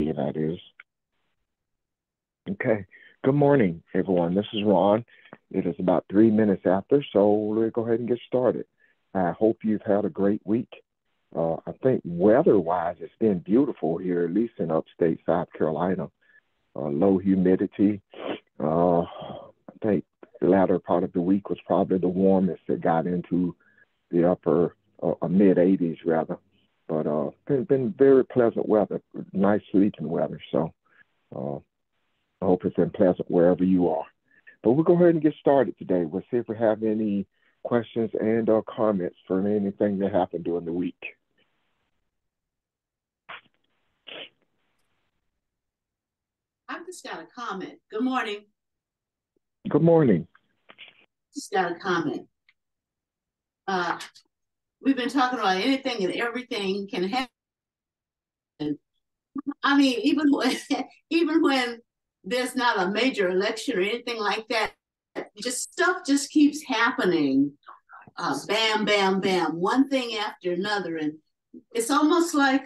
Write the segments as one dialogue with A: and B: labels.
A: that is. Okay. Good morning, everyone. This is Ron. It is about 3 minutes after, so we'll go ahead and get started. I hope you've had a great week. I think weather-wise, it's been beautiful here, at least in upstate South Carolina. Low humidity. I think the latter part of the week was probably the warmest. It got into the upper mid 80s rather. But been very pleasant weather, nice sleeping weather. So uh, I hope it's been pleasant wherever you are. But we'll go ahead and get started today. We'll see if we have any questions and or comments for anything that happened during the week.
B: I've just got a comment. Good morning.
A: Good morning.
B: Just got a comment. Uh, we've been talking about anything and everything can happen. I mean, even when even when there's not a major election or anything like that, just stuff just keeps happening. Bam, bam, bam, one thing after another, and it's almost like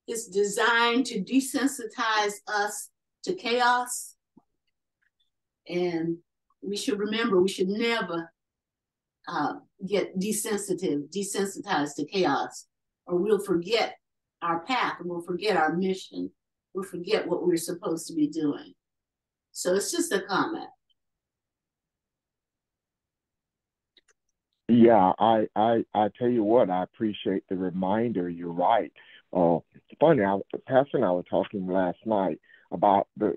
B: it's designed to desensitize us to chaos. And we should remember we should never get desensitized to chaos, or we'll forget our path and we'll forget our mission. We'll forget what we're supposed to be doing. So it's just a comment.
A: Yeah, I tell you what, I appreciate the reminder. You're right. Uh, Funny, Pastor and I were talking last night about the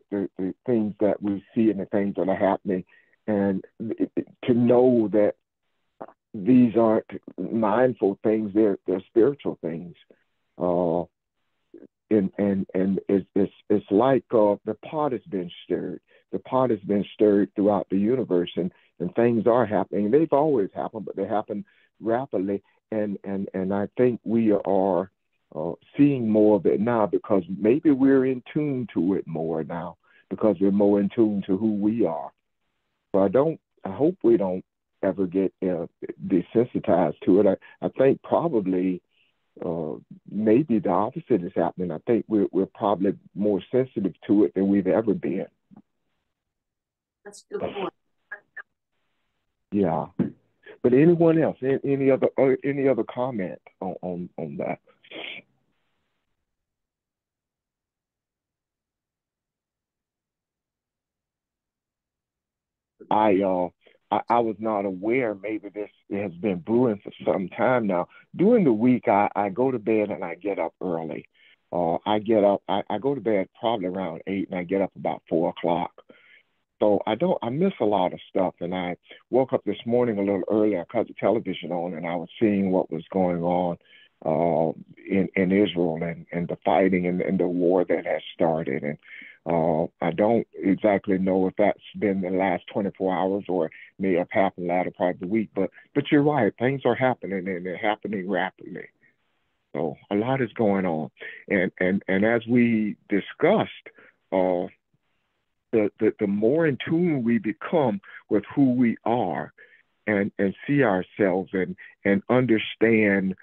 A: things that we see and the things that are happening, and to know that these aren't mindful things; they're spiritual things. Uh, and it's like the pot has been stirred. The pot has been stirred throughout the universe, and things are happening. They've always happened, but they happen rapidly. And I think we are seeing more of it now because maybe we're in tune to it more now because we're more in tune to who we are. So I hope we don't ever get desensitized to it. I think probably uh, maybe the opposite is happening. I think we're probably more sensitive to it than we've ever been.
B: That's a good point.
A: Yeah. But anyone else? Any other comment on that? I uh I was not aware. Maybe this has been brewing for some time now. During the week, I go to bed and I get up early. I go to bed probably around 8 and I get up about 4 o'clock. So I miss a lot of stuff. And I woke up this morning a little early. I cut the television on and I was seeing what was going on in Israel and the fighting and the war that has started. And I don't exactly know if that's been the last 24 hours or may have happened latter part of the week. But you're right. Things are happening and they're happening rapidly. So a lot is going on. And as we discussed, uh, the more in tune we become with who we are and see ourselves and understand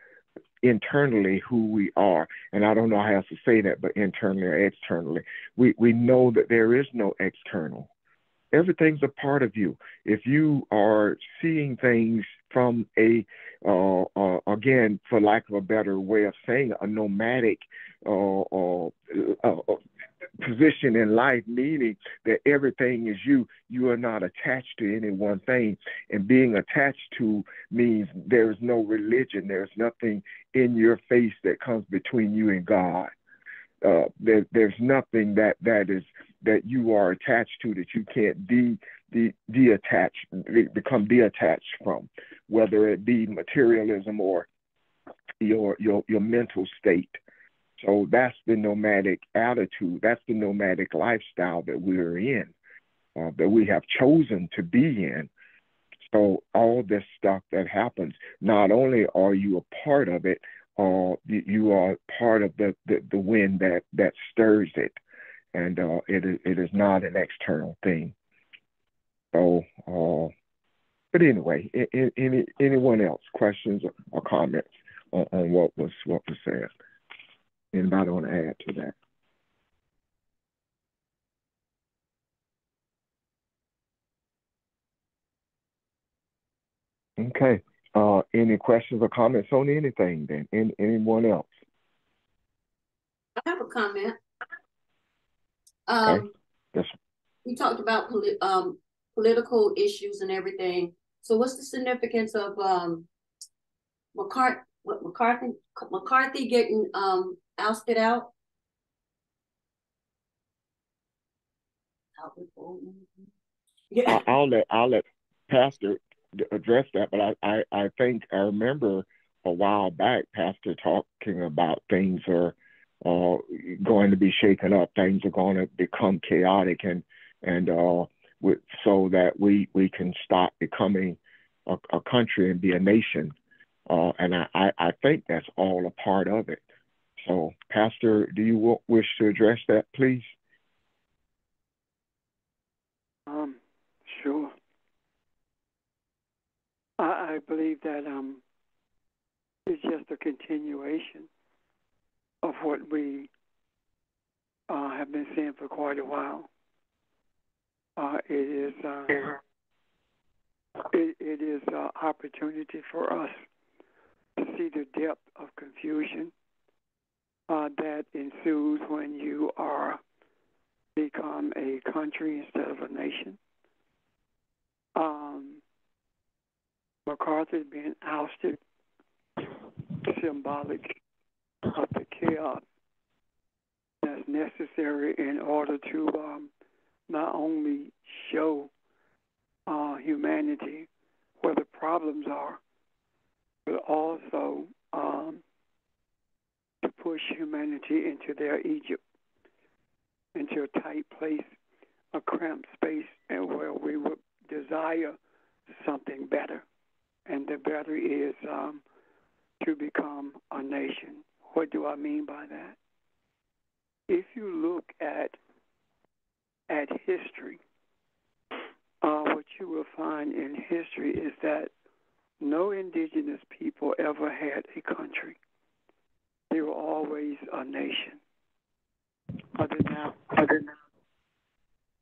A: internally who we are. And I don't know how else to say that, but internally or externally, we know that there is no external. Everything's a part of you. If you are seeing things from again, for lack of a better way of saying it, a nomadic uh, uh, uh, position in life, meaning that everything is you. You are not attached to any one thing. And being attached to means there's no religion. There's nothing in your face that comes between you and God. There's nothing that is that you are attached to that you can't detach, become detached from, whether it be materialism or your mental state. So that's the nomadic attitude. That's the nomadic lifestyle that we're in, that we have chosen to be in. So all this stuff that happens, not only are you a part of it, you are part of the wind that stirs it, and it is not an external thing. So, but anyway, anyone else questions or comments on what was said? Anybody want to add to that? Okay. Any questions or comments on anything then? Anyone else?
B: I have a comment.
A: Okay.
B: Um,
A: Yes.
B: we talked about political issues and everything. So, what's the significance of McCarthy getting ousted out? Yeah.
A: I'll let Pastor address that, but I think I remember a while back Pastor talking about things are uh, going to be shaken up. Things are going to become chaotic, and so that we can stop becoming a country and be a nation. And I think that's all a part of it. So, Pastor, do you wish to address that, please?
C: Um, sure. I believe that it's just a continuation of what we have been saying for quite a while. It is opportunity for us to see the depth of confusion that ensues when you are become a country instead of a nation. Um, McCarthy being ousted, symbolic of the chaos that's necessary in order to not only show humanity where the problems are, but also to push humanity into their Egypt, into a tight place, a cramped space, and where we would desire something better. And the better is to become a nation. What do I mean by that? If you look at history, what you will find in history is that no indigenous people ever had a country. They were always a nation.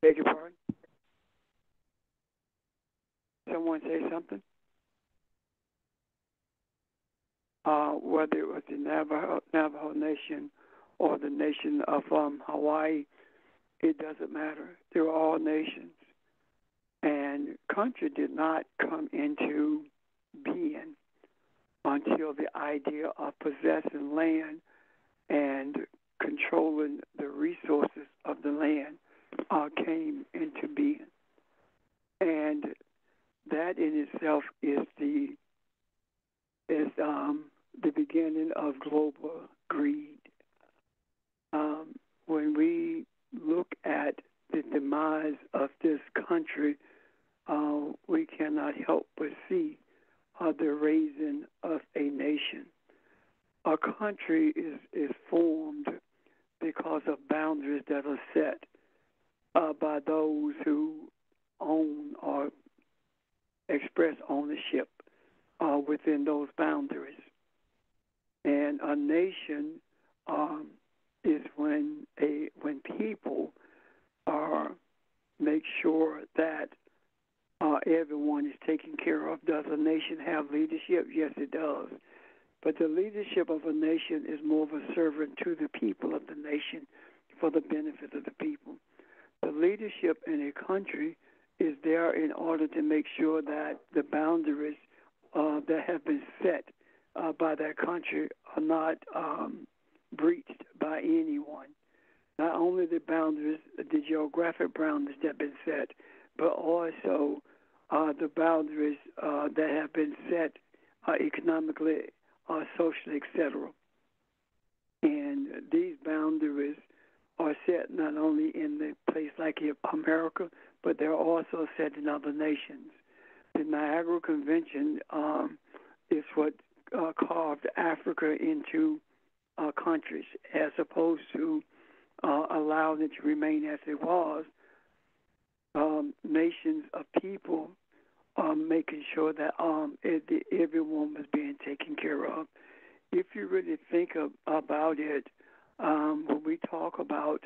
C: Beg your pardon? Someone say something? Whether it was the Navajo Nation or the nation of Hawaii, it doesn't matter. They were all nations. And country did not come into being until the idea of possessing land and controlling the resources of the land came into being. And that in itself is the beginning of global greed. When we look at the demise of this country, we cannot help but see the raising of a nation. A country is formed because of boundaries that are set by those who own or express ownership within those boundaries. And a nation is when people make sure that everyone is taken care of. Does a nation have leadership? Yes, it does. But the leadership of a nation is more of a servant to the people of the nation for the benefit of the people. The leadership in a country is there in order to make sure that the boundaries that have been set by that country are not breached by anyone. Not only the boundaries, the geographic boundaries that have been set, but also the boundaries that have been set economically, socially, etc. And these boundaries are set not only in the place like America, but they're also set in other nations. The Niagara Convention is what carved Africa into countries, as opposed to allowing it to remain as it was. Nations of people making sure that everyone was being taken care of. If you really think about it, when we talk about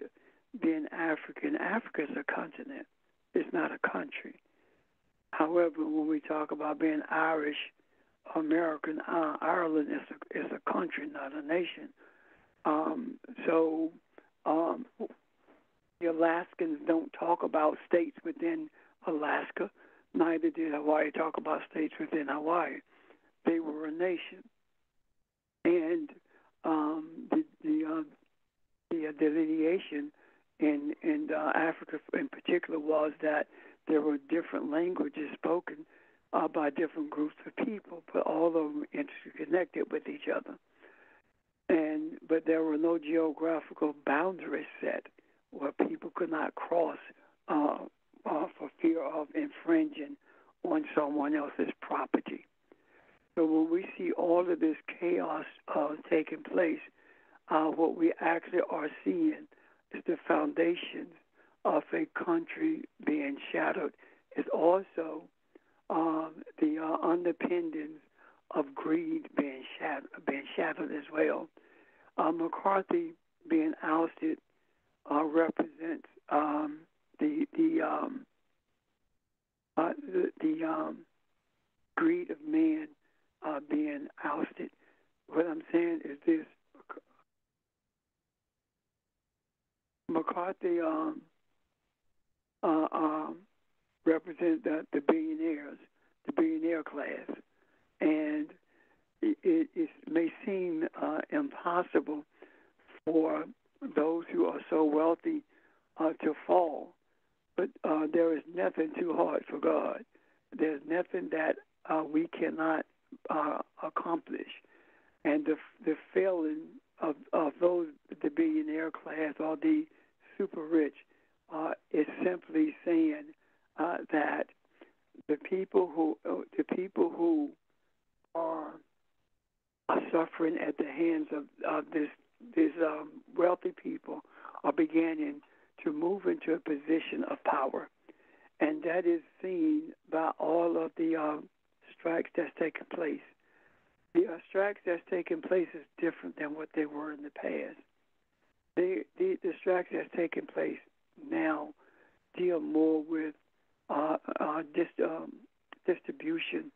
C: being African, Africa is a continent. It's not a country. However, when we talk about being Irish American, Ireland is a country, not a nation. So the Alaskans don't talk about states within Alaska. Neither did Hawaii talk about states within Hawaii. They were a nation, and the delineation in Africa, in particular, was that there were different languages spoken by different groups of people, but all of them interconnected with each other. But there were no geographical boundaries set where people could not cross for fear of infringing on someone else's property. So when we see all of this chaos taking place, what we actually are seeing is the foundations of a country being shattered. Is also the underpinnings of greed being shattered as well. McCarthy being ousted represents the greed of man being ousted. What I'm saying is this: McCarthy represents the billionaires, the billionaire class, and it may seem impossible for those who are so wealthy to fall, but there is nothing too hard for God. There's nothing that we cannot accomplish, and the failing of those, the billionaire class or the super rich, is simply saying that the people who are suffering at the hands of these wealthy people are beginning to move into a position of power, and that is seen by all of the strikes that's taken place. The strikes that's taken place is different than what they were in the past. The strikes that's taken place now deal more with distribution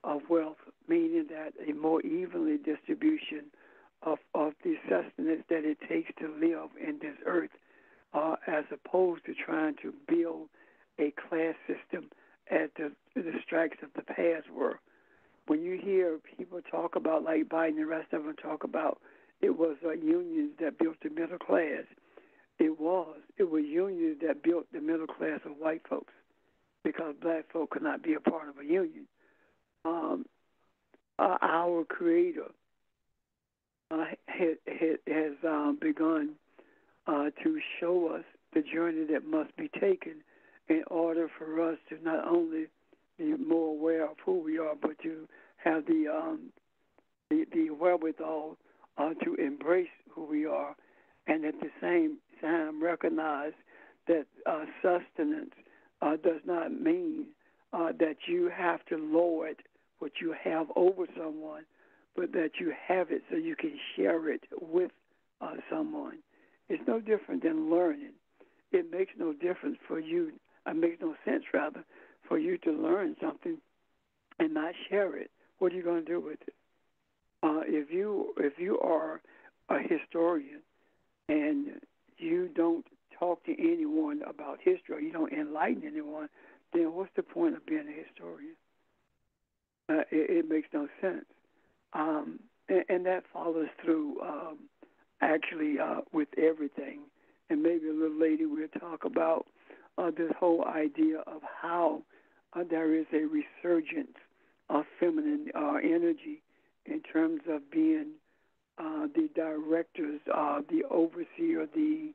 C: of wealth, meaning that a more evenly distribution of the sustenance that it takes to live in this earth, as opposed to trying to build a class system as the strikes of the past were. When you hear people talk about, like Biden and the rest of them talk about, it was unions that built the middle class. It was unions that built the middle class of white folks, because black folk could not be a part of a union. Our Creator has begun to show us the journey that must be taken in order for us to not only be more aware of who we are, but to have the wherewithal to embrace who we are, and at the same time recognize that sustenance does not mean that you have to lord what you have over someone, but that you have it so you can share it with someone. It's no different than learning. It makes no difference for you. It makes no sense, rather, for you to learn something and not share it. What are you going to do with it? If you are a historian and you don't talk to anyone about history, or you don't enlighten anyone, then what's the point of being a historian? It makes no sense. And that follows through actually with everything. And maybe a little later we'll talk about this whole idea of how there is a resurgence of feminine energy in terms of being the directors, the overseer, the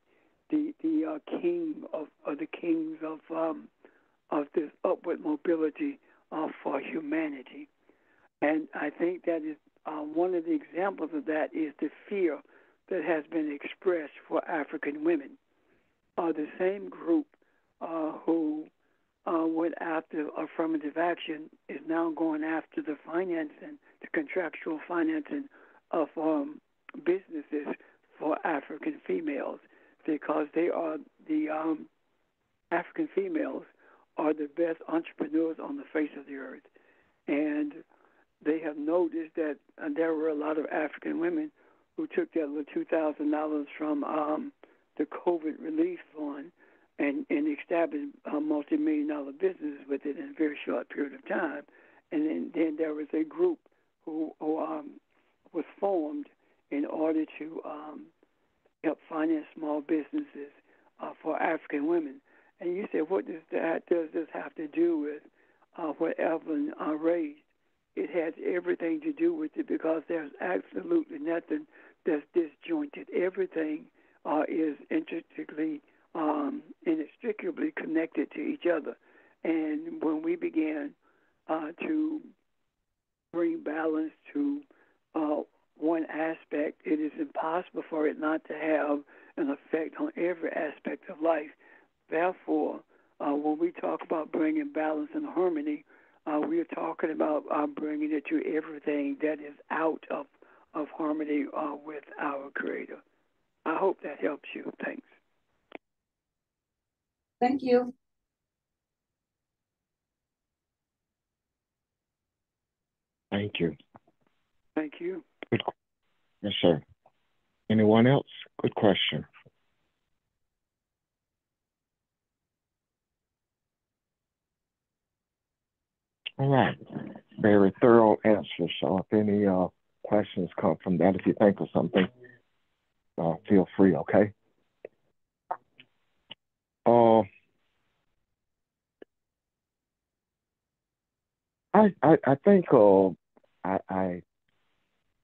C: king of the kings of this upward mobility for humanity. And I think that is one of the examples of that is the fear that has been expressed for African women. The same group who went after affirmative action is now going after the financing, the contractual financing of businesses for African females, because they are the African females are the best entrepreneurs on the face of the earth. And they have noticed that there were a lot of African women who took that little $2,000 from the COVID relief fund and established multi-million-dollar businesses with it in a very short period of time. And then there was a group who was formed in order to help finance small businesses for African women. And you said, what does this have to do with what Evelyn raised? It has everything to do with it, because there's absolutely nothing that's disjointed. Everything is inextricably connected to each other. And when we began to bring balance to one aspect, it is impossible for it not to have an effect on every aspect of life. Therefore, when we talk about bringing balance and harmony, we are talking about bringing it to everything that is out of harmony with our Creator. I hope that helps you. Thanks.
D: Thank you.
A: Thank you.
C: Thank you.
A: Good. Yes, sir. Anyone else? Good question. All right. Very thorough answer. So if any questions come from that, if you think of something, feel free, okay? I think I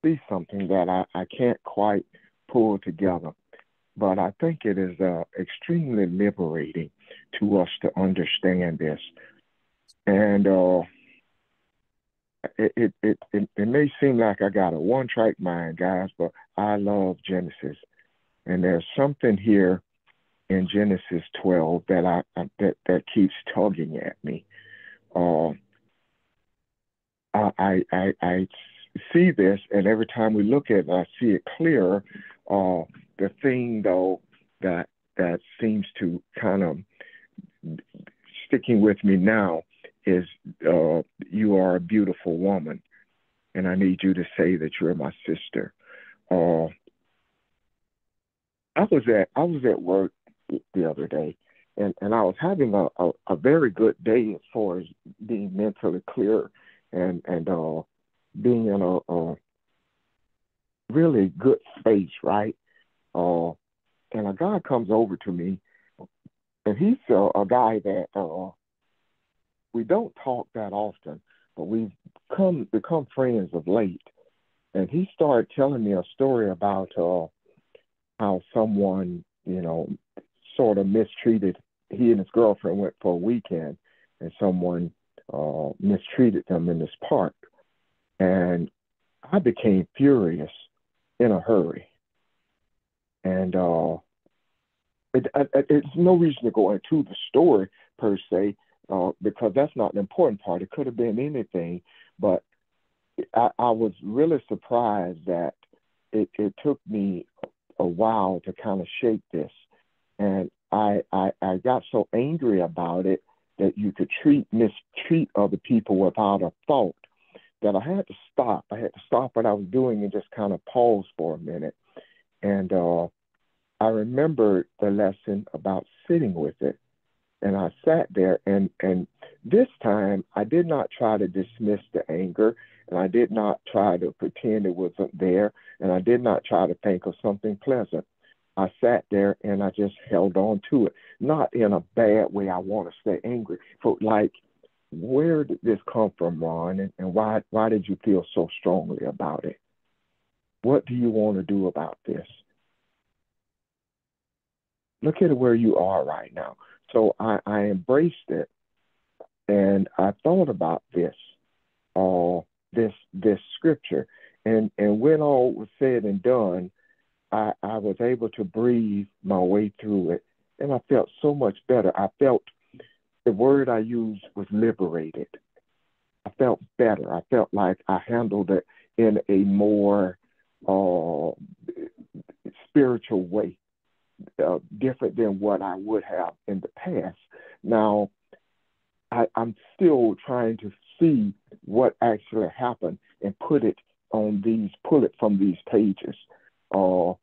A: see something that I can't quite pull together, but I think it is extremely liberating to us to understand this. And it may seem like I got a one-track mind, guys, but I love Genesis. And there's something here in Genesis 12 that that keeps tugging at me. I see this, and every time we look at it, I see it clearer. The thing, though, that seems to kind of sticking with me now is you are a beautiful woman, and I need you to say that you're my sister. I was at work the other day, and I was having a very good day as far as being mentally clear and being in a really good space, right? And a guy comes over to me, and he's a guy that we don't talk that often, but we've become friends of late. And he started telling me a story about how someone, sort of mistreated. He and his girlfriend went for a weekend, and someone mistreated them in this park. And I became furious in a hurry. And it's no reason to go into the story per se, because that's not the important part. It could have been anything, but I was really surprised that it took me a while to kind of shake this. And I got so angry about it, that you could mistreat other people without a thought, that I had to stop. I had to stop what I was doing and just kind of pause for a minute. And I remembered the lesson about sitting with it. And I sat there, and this time I did not try to dismiss the anger, and I did not try to pretend it wasn't there, and I did not try to think of something pleasant. I sat there and I just held on to it, not in a bad way. I want to stay angry, but like, where did this come from, Ron? And why did you feel so strongly about it? What do you want to do about this? Look at where you are right now. So I embraced it, and I thought about this scripture, and when all was said and done, I was able to breathe my way through it, and I felt so much better. I felt, the word I used was liberated. I felt better. I felt like I handled it in a more spiritual way, different than what I would have in the past. Now, I'm still trying to see what actually happened and pull it from these pages. So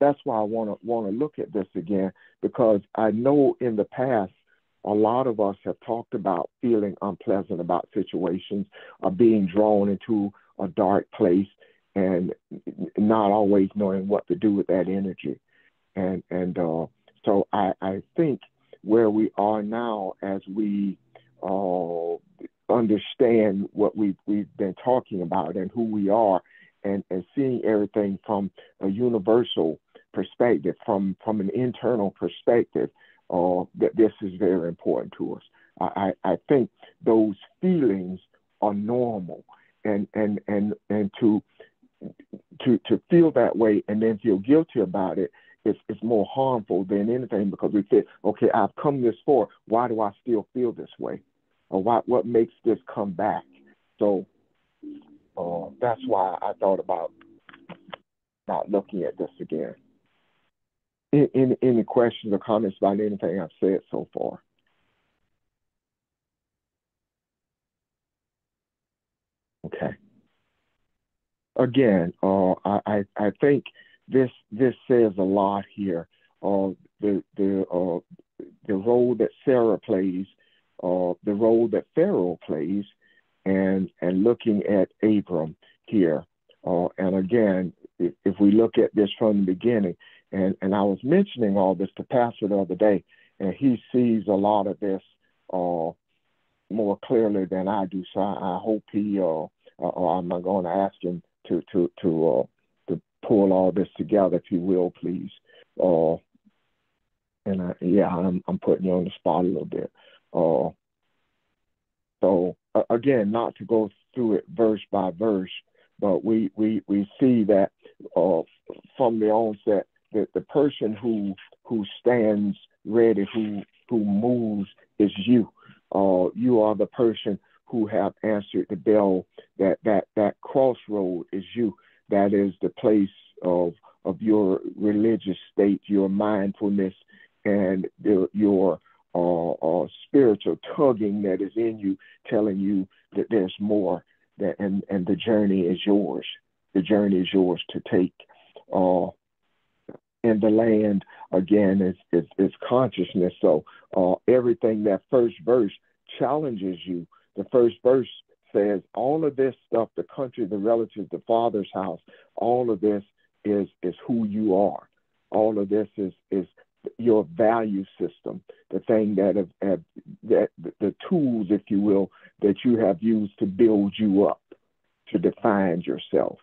A: that's why I want to look at this again, because I know in the past a lot of us have talked about feeling unpleasant about situations, or being drawn into a dark place, and not always knowing what to do with that energy. So I think where we are now, as we uh, understand what we've been talking about and who we are, and seeing everything from a universal perspective, from an internal perspective, that this is very important to us. I think those feelings are normal, and to feel that way and then feel guilty about it is more harmful than anything, because we say, okay, I've come this far. Why do I still feel this way? Or what makes this come back? So that's why I thought about not looking at this again. Any questions or comments about anything I've said so far? Okay. Again, I think this says a lot here. The role that Sarah plays, the role that Pharaoh plays, and looking at Abram here. And again, if we look at this from the beginning, and I was mentioning all this to Pastor the other day, and he sees a lot of this more clearly than I do. So I hope or I'm going to ask him to pull all this together, if you will, please. I'm putting you on the spot a little bit. So again, not to go through it verse by verse, but we see that from the onset, that the person who stands ready, who moves, is you. You are the person who have answered the bell. That crossroad is you. That is the place of your religious state, your mindfulness, and your spiritual tugging that is in you, telling you that there's more. And the journey is yours. The journey is yours to take. In the land, again, is consciousness. So everything, that first verse challenges you. The first verse says all of this stuff, the country, the relatives, the father's house, all of this is who you are. All of this is your value system, the thing that the tools, if you will, that you have used to build you up, to define yourself.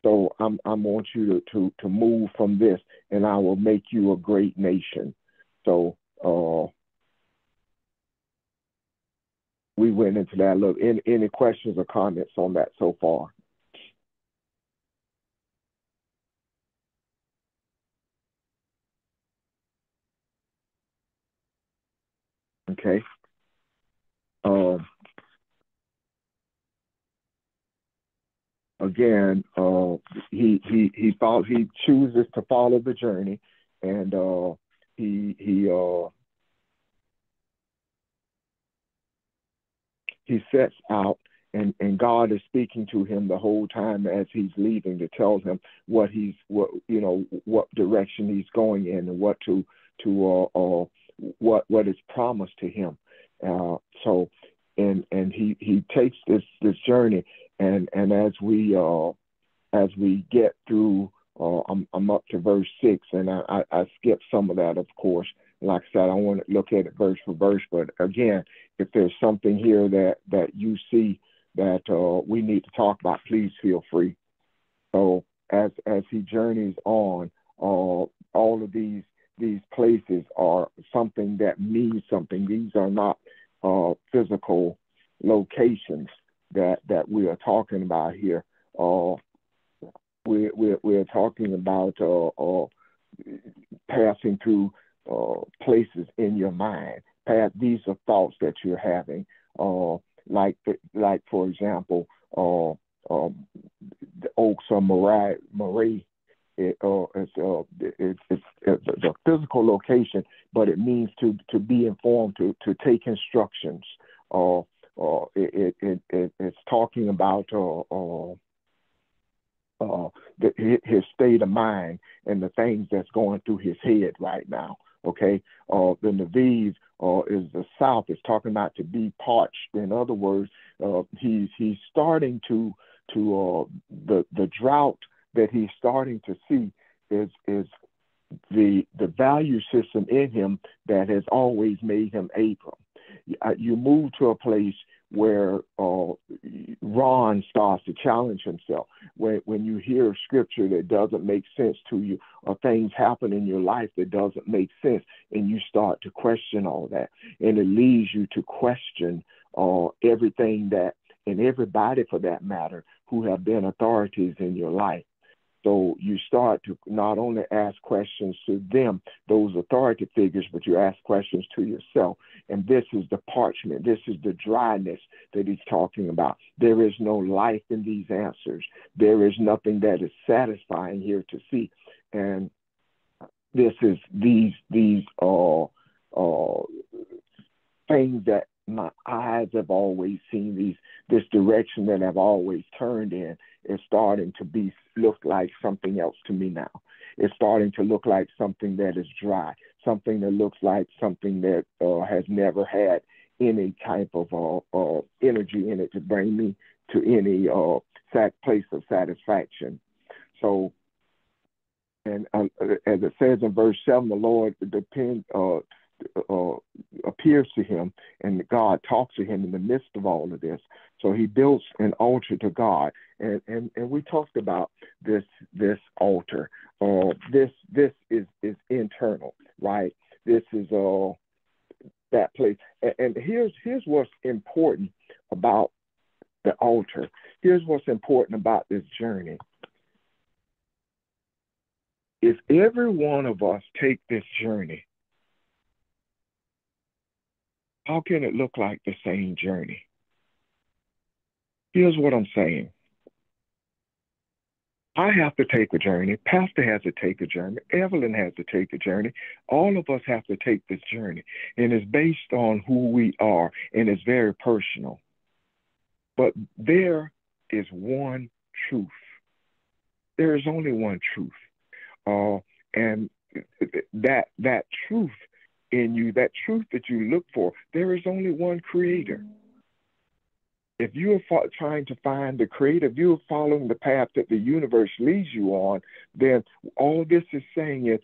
A: So I want you to move from this, and I will make you a great nation. So we went into that a little. Any questions or comments on that so far? Okay. Again, he chooses to follow the journey, and he sets out, and God is speaking to him the whole time as he's leaving, to tell him what direction he's going in, and what what is promised to him. So he takes this journey, and as we get through, I'm up to verse 6, and I skipped some of that, of course. Like I said, I want to look at it verse for verse, but again, if there's something here that you see that we need to talk about, please feel free. So as he journeys on, all of these places are something that means something. These are not physical locations that we are talking about here. We're talking about passing through places in your mind. These are thoughts that you're having. Like for example, the Oaks or Marie. The physical location, but it means to be informed, to take instructions. It's talking about his state of mind and the things that's going through his head right now. Okay, the Neviv is the south. It's talking about to be parched. In other words, he's starting to the drought that he's starting to see is the value system in him that has always made him Abram. You move to a place where Ron starts to challenge himself. When you hear scripture that doesn't make sense to you, or things happen in your life that doesn't make sense, and you start to question all that, and it leads you to question everything that, and everybody for that matter, who have been authorities in your life. So you start to not only ask questions to them, those authority figures, but you ask questions to yourself. And this is the parchment. This is the dryness that he's talking about. There is no life in these answers. There is nothing that is satisfying here to see. And this is these things that my eyes have always seen, this direction that I've always turned in, is starting to look like something else to me now. It's starting to look like something that is dry, something that looks like something that has never had any type of energy in it to bring me to any place of satisfaction. So, and as it says in verse 7, the Lord appears to him, and God talks to him in the midst of all of this. So he builds an altar to God, and we talked about this altar. This is internal, right? This is that place. And here's what's important about the altar. Here's what's important about this journey. If every one of us take this journey, how can it look like the same journey? Here's what I'm saying. I have to take a journey. Pastor has to take a journey. Evelyn has to take a journey. All of us have to take this journey. And it's based on who we are, and it's very personal. But there is one truth. There is only one truth. And that truth in you, that truth that you look for, there is only one creator. If you are trying to find the creator, if you are following the path that the universe leads you on, then all this is saying is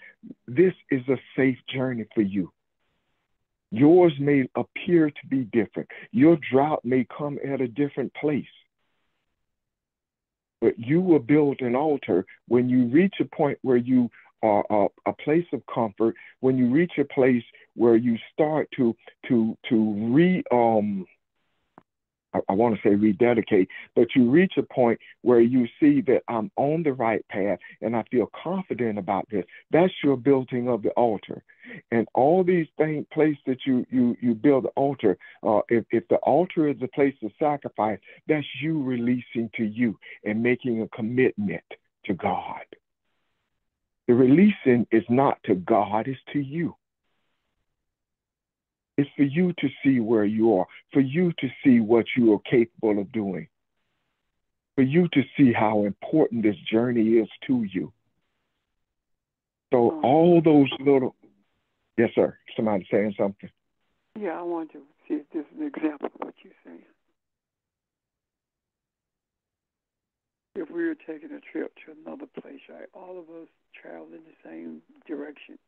A: this is a safe journey for you. Yours may appear to be different. Your drought may come at a different place. But you will build an altar when you reach a point where you are a place of comfort, when you reach a place where you start to I want to say rededicate, but you reach a point where you see that I'm on the right path and I feel confident about this. That's your building of the altar. And all these places that you build the altar, if the altar is a place of sacrifice, that's you releasing to you and making a commitment to God. The releasing is not to God, it's to you. It's for you to see where you are, for you to see what you are capable of doing, for you to see how important this journey is to you. So all those little, yes, sir, somebody saying something?
C: Yeah, I want to see if this is an example of what you're saying. If we were taking a trip to another place, right, all of us travel in the same direction.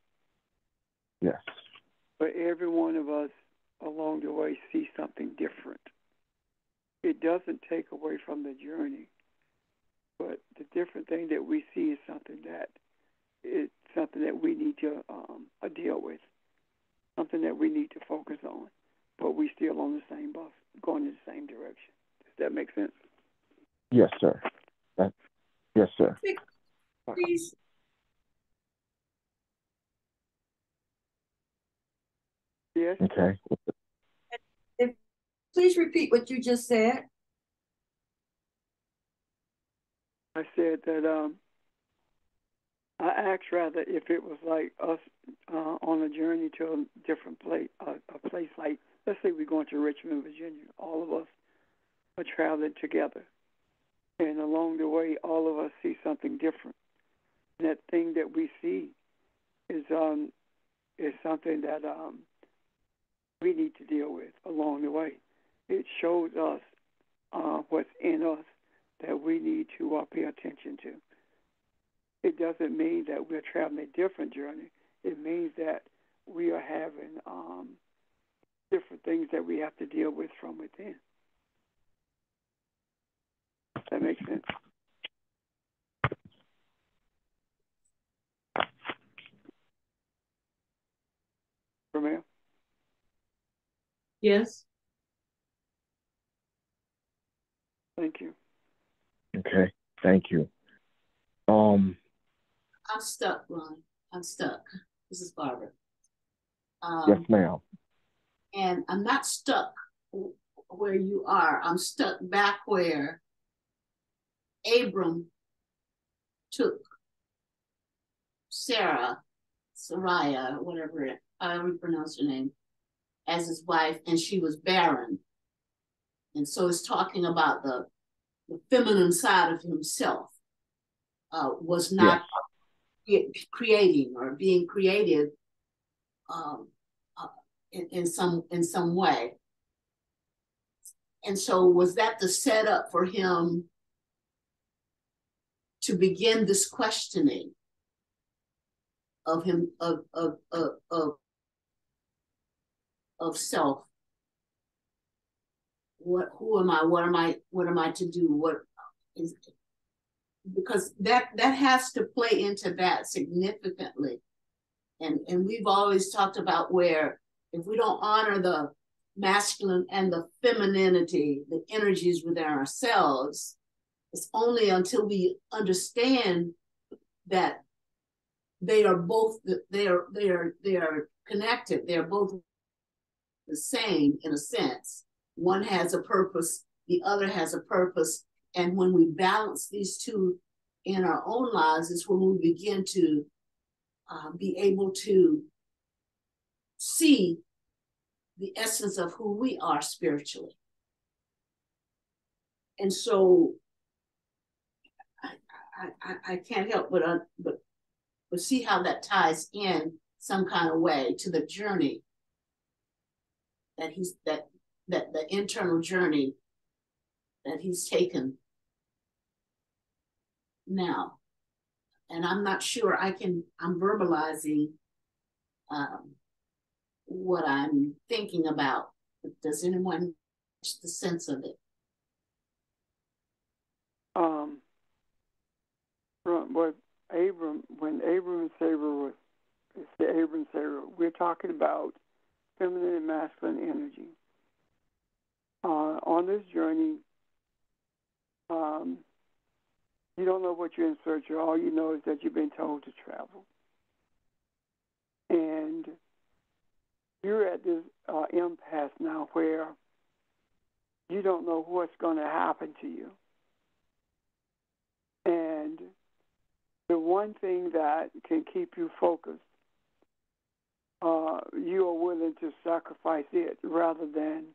A: Yes.
C: But every one of us along the way see something different. It doesn't take away from the journey, but the different thing that we see is something that we need to deal with, something that we need to focus on. But we still on the same bus, going in the same direction. Does that make sense?
A: Yes, sir. Yes, sir.
D: Please.
C: Yes.
A: Okay.
D: Please repeat what you just said.
C: I said that I asked rather if it was like us a journey to a different place, a place like, let's say we're going to Richmond, Virginia. All of us are traveling together. And along the way, all of us see something different. And that thing that we see is something that we need to deal with along the way. It shows us what's in us that we need to pay attention to. It doesn't mean that we're traveling a different journey. It means that we are having different things that we have to deal with from within. Does that make sense? Romeo?
B: Yes.
C: Thank you.
A: Okay, thank you.
B: I'm stuck, Ron. I'm stuck. This is Barbara.
A: Yes, ma'am.
B: And I'm not stuck where you are. I'm stuck back where Abram took Sarai, whatever, however you pronounce her name, as his wife, and she was barren. And so it's talking about the feminine side of himself was not creating or being creative in some way. And so was that the setup for him to begin this questioning of him of self? Who am I? What am I to do? What is, because that has to play into that significantly. And we've always talked about where if we don't honor the masculine and the femininity, the energies within ourselves, it's only until we understand that they are both they are connected. They are both the same in a sense. One has a purpose, the other has a purpose. And when we balance these two in our own lives, is when we begin to be able to see the essence of who we are spiritually. And so I can't help but see how that ties in some kind of way to the journey that the internal journey that he's taken now. And I'm not sure I'm verbalizing what I'm thinking about. Does anyone catch the sense of it?
C: When Abram and Sarah we're talking about feminine and masculine energy. On this journey, you don't know what you're in search of. All you know is that you've been told to travel. And you're at this impasse now where you don't know what's going to happen to you. And the one thing that can keep you focused, you are willing to sacrifice it rather than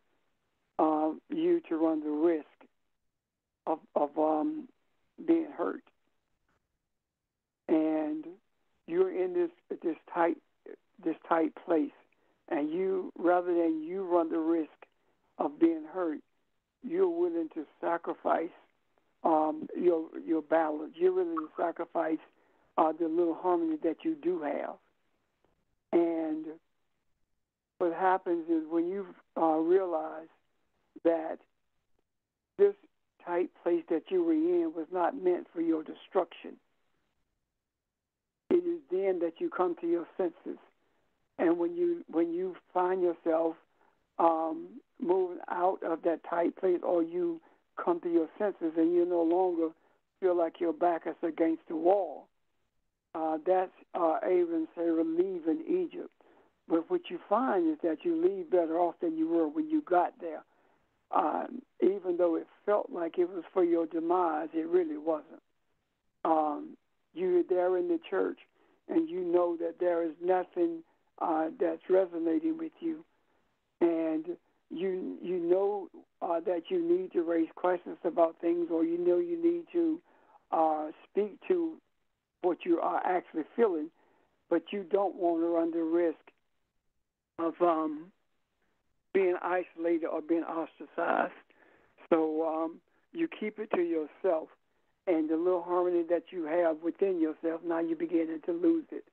C: you to run the risk of being hurt. And you're in this tight place, and you, rather than you run the risk of being hurt, you're willing to sacrifice your balance. You're willing to sacrifice the little harmony that you do have. And what happens is when you realize that this tight place that you were in was not meant for your destruction, it is then that you come to your senses. And when you find yourself moving out of that tight place, or you come to your senses and you no longer feel like your back is against the wall, that's Abram and Sarah leaving Egypt. But what you find is that you leave better off than you were when you got there. Even though it felt like it was for your demise, it really wasn't. You're there in the church, and you know that there is nothing that's resonating with you, and you know that you need to raise questions about things, or you know you need to speak to what you are actually feeling, but you don't want to run the risk of being isolated or being ostracized. So you keep it to yourself, and the little harmony that you have within yourself, now you're beginning to lose it.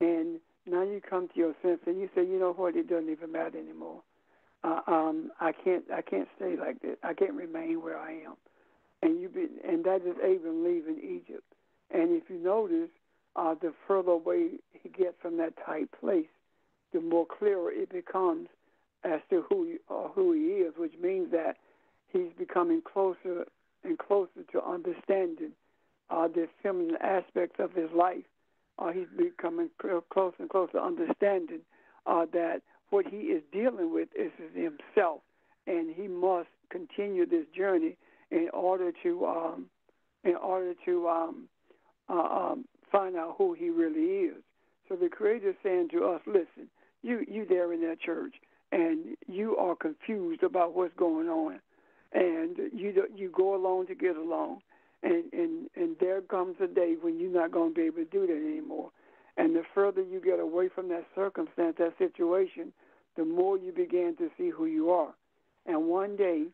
C: And now you come to your sense and you say, you know what, it doesn't even matter anymore. I can't stay like this. I can't remain where I am. And that is Abram leaving Egypt. And if you notice, the further away he gets from that tight place, the more clearer it becomes as to who he is, which means that he's becoming closer and closer to understanding the feminine aspects of his life. He's becoming closer and closer to understanding that what he is dealing with is himself, and he must continue this journey in order to find out who he really is. So the Creator is saying to us, listen, you there in that church, and you are confused about what's going on, and you go along to get along, and there comes a day when you're not going to be able to do that anymore. And the further you get away from that circumstance, that situation, the more you begin to see who you are. And one day,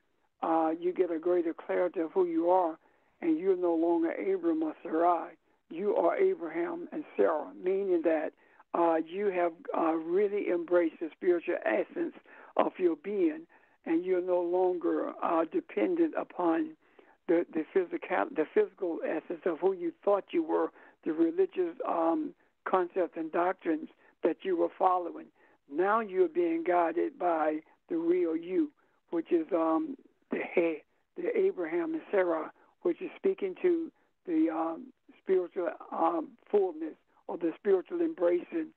C: you get a greater clarity of who you are, and you're no longer Abram or Sarai. You are Abraham and Sarah, meaning that you have really embraced the spiritual essence of your being, and you're no longer dependent upon the physical essence of who you thought you were, the religious concepts and doctrines that you were following. Now you're being guided by the real you, which is the Abraham and Sarah, which is speaking to the spiritual fullness or the spiritual embracing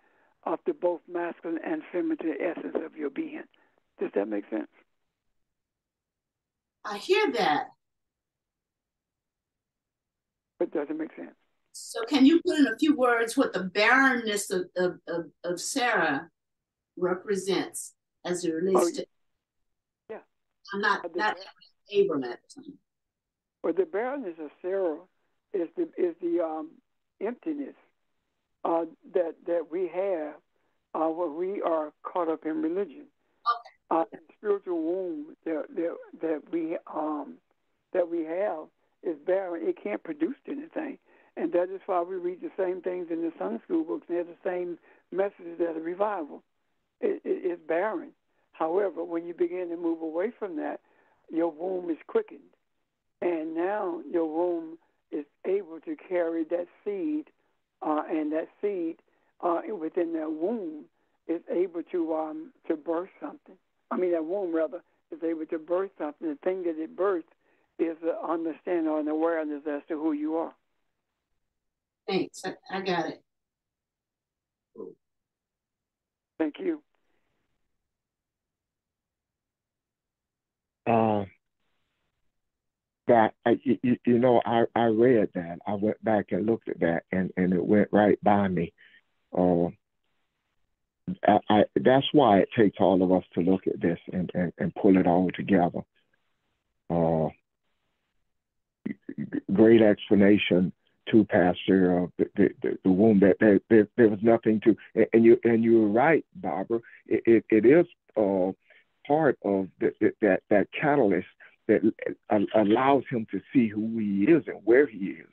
C: of the both masculine and feminine essence of your being. Does that make sense?
B: I hear that.
C: But does it make sense?
B: So can you put in a few words what the barrenness of Sarah represents as it relates to?
C: Yeah.
B: I'm not Abram at the time.
C: Well, the barrenness of Sarah is the emptiness that we have when we are caught up in religion.
B: Okay.
C: The spiritual womb that we have is barren. It can't produce anything. And that is why we read the same things in the Sunday school books. They're the same messages as a revival. It's barren. However, when you begin to move away from that, your womb is quickened. And now your womb is able to carry that seed, and that seed within that womb is able to birth something. I mean, that womb, rather, is able to birth something. The thing that it births is an understanding or an awareness as to who you are.
B: Thanks. I got it.
C: Thank you.
A: That I read that. I went back and looked at that, and it went right by me. That's why it takes all of us to look at this and pull it all together. Great explanation to Pastor the womb, that there was nothing to, and you were right, Barbara. It is part of that catalyst that allows him to see who he is and where he is.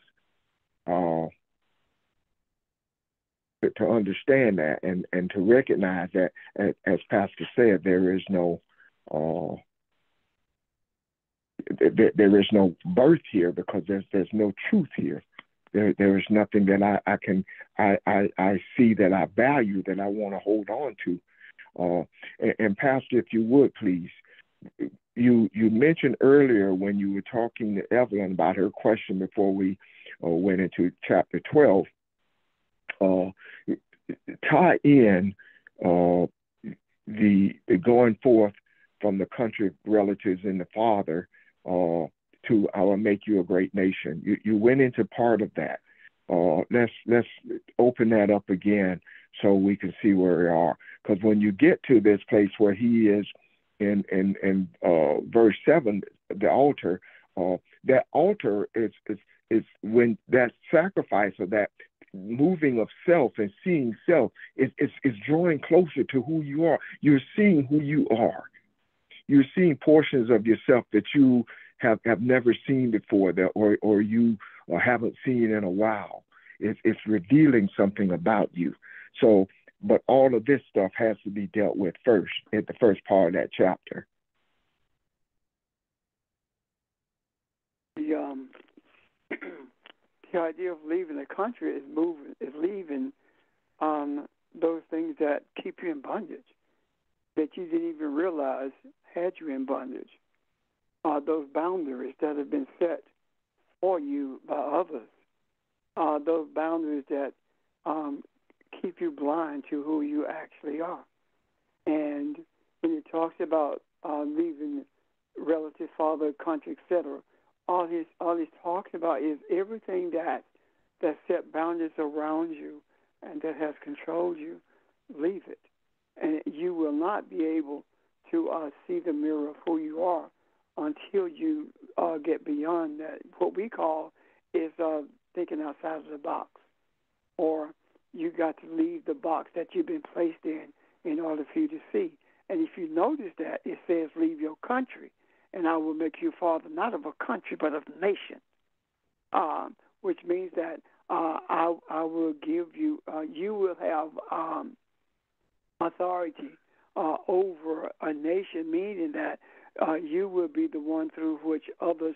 A: To understand that and to recognize that, as Pastor said, there is no birth here, because there's no truth here. There is nothing that I see that I value, that I want to hold on to. And Pastor, if you would please, you mentioned earlier when you were talking to Evelyn about her question before we went into chapter 12. Tie in the going forth from the country, relatives, and the father to I will make you a great nation. You went into part of that. Let's open that up again so we can see where we are. Because when you get to this place where he is in verse 7, the altar, that altar is when that sacrifice or that moving of self and seeing self is drawing closer to who you are. You're seeing who you are. You're seeing portions of yourself that you have never seen before, that or you haven't seen in a while. It's revealing something about you. So, but all of this stuff has to be dealt with first at the first part of that chapter.
C: The idea of leaving the country is leaving those things that keep you in bondage, that you didn't even realize had you in bondage. Those boundaries that have been set for you by others. Those boundaries that keep you blind to who you actually are. And when he talks about leaving relative, father, country, etc., all he's talking about is everything that set boundaries around you and that has controlled you. Leave it, and you will not be able to see the mirror of who you are until you get beyond that. What we call is thinking outside of the box, or you got to leave the box that you've been placed in order for you to see. And if you notice that, it says, leave your country, and I will make you father not of a country, but of a nation, which means that I will give you, you will have authority over a nation, meaning that you will be the one through which others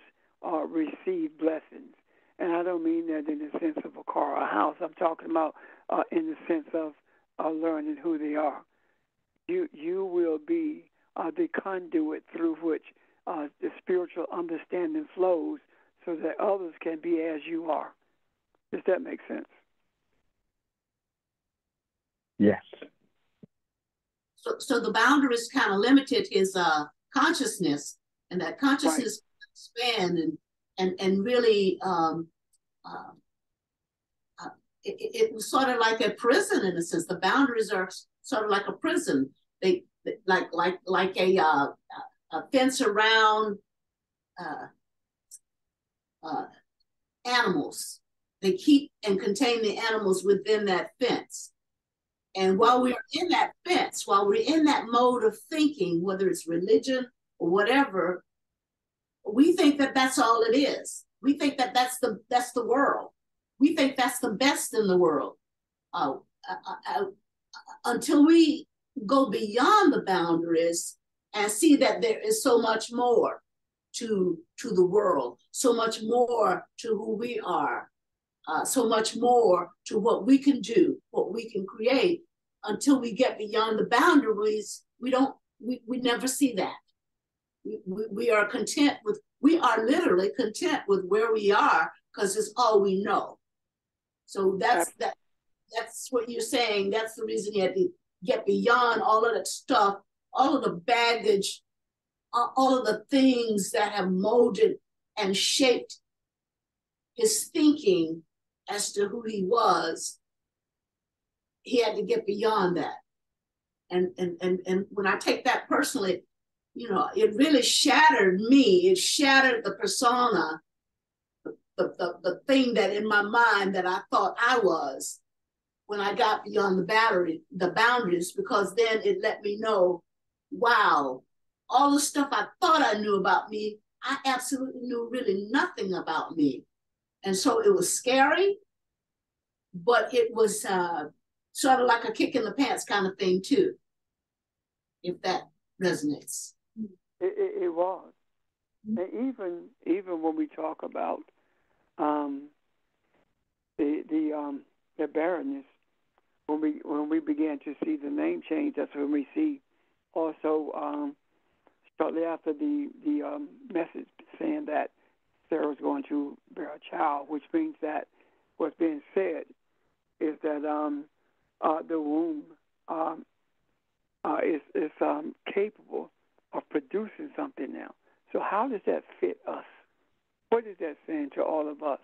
C: receive blessings. And I don't mean that in the sense of a car or a house. I'm talking about in the sense of learning who they are. You will be the conduit through which the spiritual understanding flows so that others can be as you are. Does that make sense?
A: Yes.
B: So the boundaries kind of limited his consciousness, and that consciousness expand and really it was sort of like a prison in a sense. The boundaries are sort of like a prison. They like a fence around animals. They keep and contain the animals within that fence. And while we're in that fence, while we're in that mode of thinking, whether it's religion or whatever, we think that that's all it is. We think that that's the world. We think that's the best in the world. Until we go beyond the boundaries and see that there is so much more to the world, so much more to who we are, so much more to what we can do, what we can create. Until we get beyond the boundaries, we never see that. We are content with, we are literally content with where we are because it's all we know. So that's what you're saying. That's the reason you had to get beyond all of that stuff, all of the baggage, all of the things that have molded and shaped his thinking as to who he was. He had to get beyond that. And when I take that personally, it really shattered me. It shattered the persona, the thing that in my mind that I thought I was when I got beyond the boundaries, because then it let me know, wow, all the stuff I thought I knew about me, I absolutely knew really nothing about me. And so it was scary, but it was sort of like a kick in the pants kind of thing too, if that resonates.
C: It was. And even when we talk about the barrenness, when we began to see the name change, that's when we see also shortly after the message saying that Sarah was going to bear a child, which means that what's being said is that the womb is capable of producing something now. So how does that fit us? What is that saying to all of us?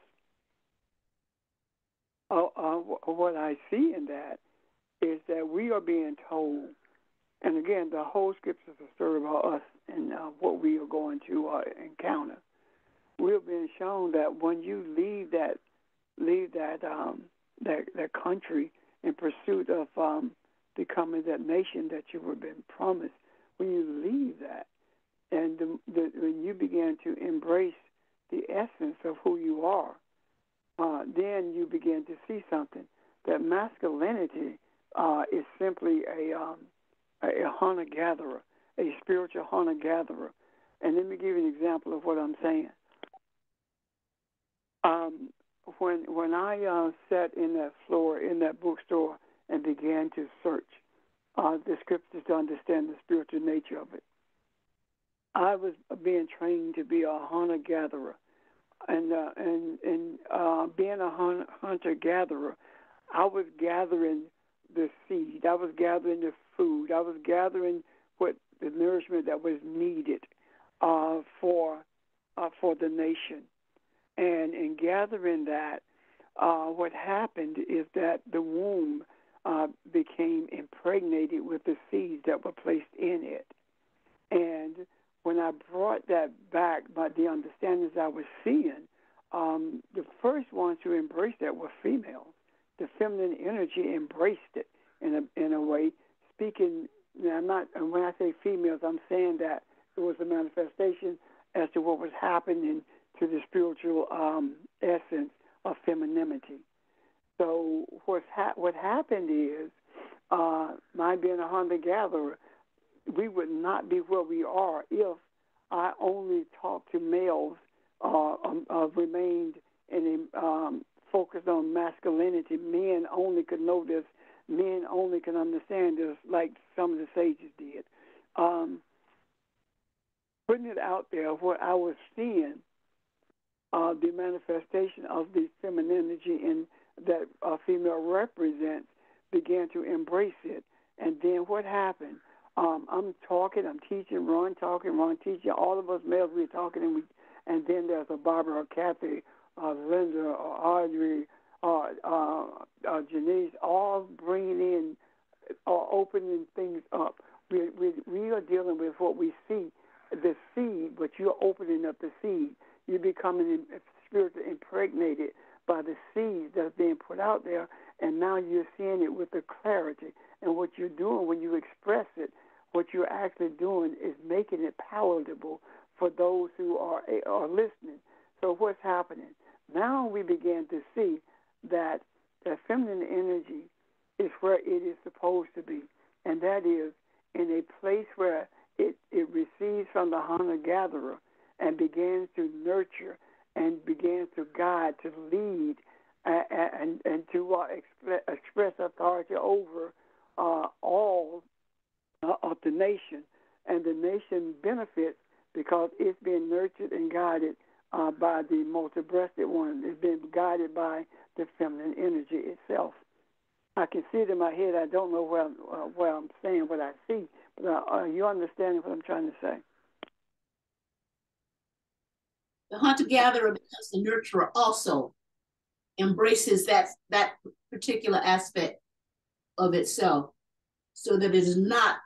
C: What I see in that is that we are being told, and again, the whole scriptures are story about us and what we are going to encounter. We're being shown that when you leave that country in pursuit of becoming that nation that you were being promised, when you leave that, and when you begin to embrace the essence of who you are, then you begin to see something. That masculinity is simply a hunter-gatherer, a spiritual hunter-gatherer. And let me give you an example of what I'm saying. When I sat in that floor in that bookstore and began to search the scriptures to understand the spiritual nature of it, I was being trained to be a hunter-gatherer, and being a hunter-gatherer, I was gathering the seed, I was gathering the food, I was gathering what the nourishment that was needed for the nation. And in gathering that, what happened is that the womb became impregnated with the seeds that were placed in it. And when I brought that back by the understandings I was seeing, the first ones who embraced that were females. The feminine energy embraced it in a way. Speaking, I'm not. When I say females, I'm saying that it was a manifestation as to what was happening to the spiritual essence of femininity. So what happened is, my being a hunter-gatherer, we would not be where we are if I only talked to males, remained in a focused on masculinity. Men only could know this. Men only can understand this, like some of the sages did. Putting it out there, what I was seeing, the manifestation of the femininity in that female represents, began to embrace it. And then what happened? I'm talking, I'm teaching, Ron talking, Ron teaching. All of us males, we're talking, and then there's a Barbara or Kathy, Linda or Audrey, Janice, all bringing in, opening things up. We are dealing with what we see, the seed, but you're opening up the seed. You're becoming spiritually impregnated by the seed that's being put out there, and now you're seeing it with the clarity. And what you're doing when you express it, what you're actually doing is making it palatable for those who are listening. So what's happening? Now we begin to see that the feminine energy is where it is supposed to be, and that is in a place where it receives from the hunter-gatherer and begins to nurture and begins to guide, to lead, and to express authority over all of the nation. And the nation benefits because it's being nurtured and guided by the multi-breasted one. It's being guided by the feminine energy itself. I can see it in my head. I don't know where I'm saying what I see, but you understand what I'm trying to say.
B: The hunter-gatherer becomes the nurturer also, embraces that particular aspect of itself, so that it is not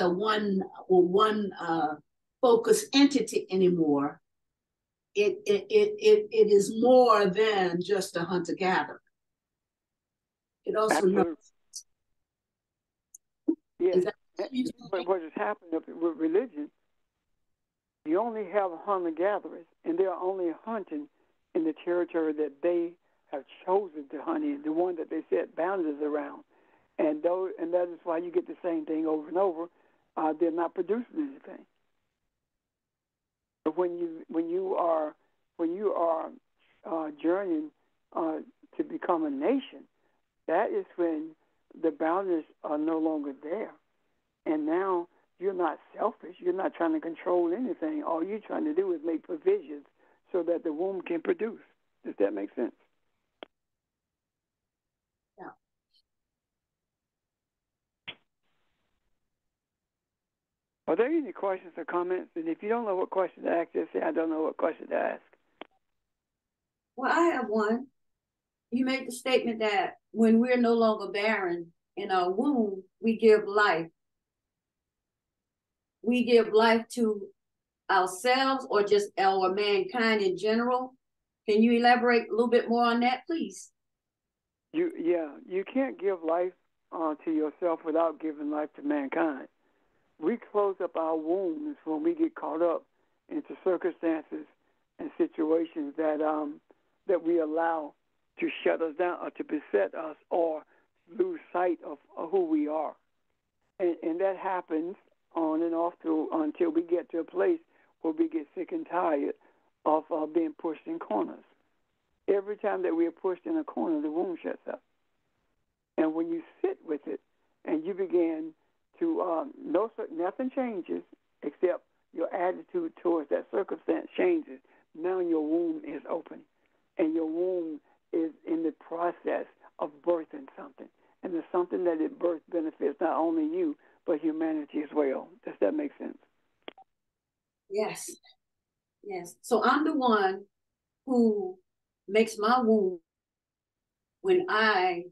B: a one focused entity anymore. It is more than just a hunter-gatherer. It also knows.
C: Yes. What has happened with religion, you only have hunter-gatherers, and they're only hunting in the territory that they have chosen to hunt in, the one that they set boundaries around. And that is why you get the same thing over and over. They're not producing anything. But when you are journeying to become a nation, that is when the boundaries are no longer there. And now you're not selfish. You're not trying to control anything. All you're trying to do is make provisions so that the womb can produce. Does that make sense?
B: Yeah.
C: Are there any questions or comments? And if you don't know what question to ask, just say, I don't know what question to ask.
D: Well, I have one. you made the statement that when we're no longer barren in our womb, we give life. We give life to ourselves or just our mankind in general. Can you elaborate a little bit more on that, please?
C: You can't give life to yourself without giving life to mankind. We close up our wombs when we get caught up into circumstances and situations that we allow to shut us down or to beset us or lose sight of who we are. And that happens on and off until we get to a place where we get sick and tired of being pushed in corners. Every time that we are pushed in a corner, the womb shuts up. And when you sit with it and you begin to, nothing changes except your attitude towards that circumstance changes. Now your womb is open, and your womb is in the process of birthing something. And the something that it births benefits not only you, but humanity as well. Does that make sense?
D: Yes. Yes. So I'm the one who makes my womb when I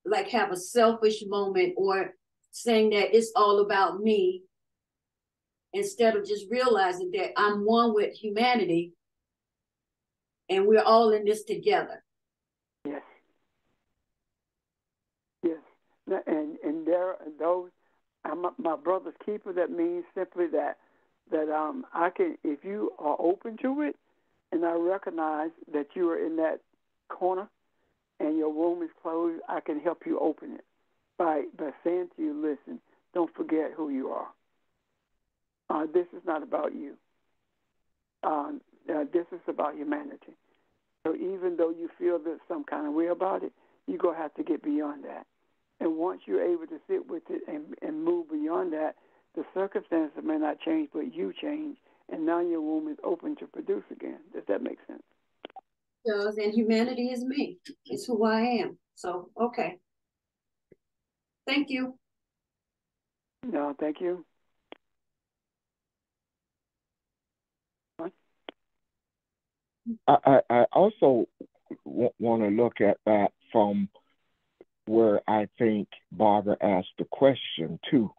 D: like have a selfish moment or saying that it's all about me, instead of just realizing that I'm one with humanity and we're all in this together.
C: Yes. Yes. And there are those, I'm my brother's keeper. That means simply that I can, if you are open to it, and I recognize that you are in that corner and your womb is closed, I can help you open it by saying to you, listen, don't forget who you are. This is not about you. This is about humanity. So even though you feel that some kind of way about it, you're going to have to get beyond that. And once you're able to sit with it and move beyond that, the circumstances may not change, but you change, and now your womb is open to produce again. Does that make sense?
D: It does, and humanity is me. It's who I am. So, okay. Thank you.
C: No, thank you.
A: I also want to look at that from where I think Barbara asked the question too.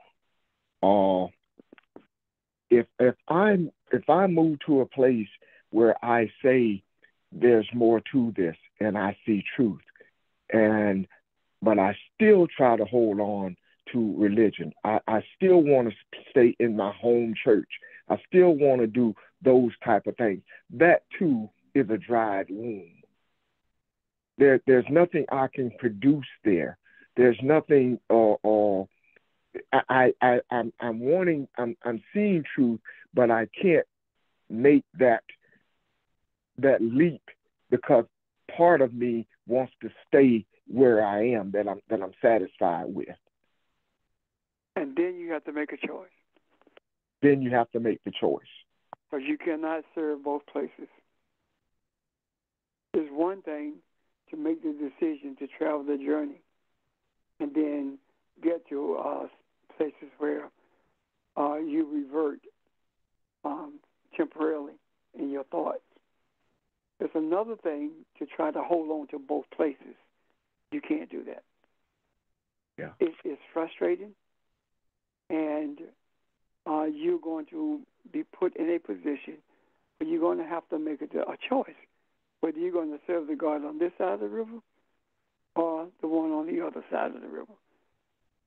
A: If I move to a place where I say there's more to this and I see truth, but I still try to hold on to religion. I still want to stay in my home church. I still want to do those type of things. That too is a dried womb. There's nothing I can produce there. There's nothing. I'm seeing truth, but I can't make that leap because part of me wants to stay where I am, that I'm satisfied with.
C: And then you have to make a choice.
A: Then you have to make the choice.
C: Because you cannot serve both places. It's one thing to make the decision to travel the journey and then get to places where you revert temporarily in your thoughts. It's another thing to try to hold on to both places. You can't do that.
A: Yeah.
C: It's frustrating, and you're going to be put in a position where you're going to have to make a choice, whether you're going to serve the God on this side of the river or the one on the other side of the river.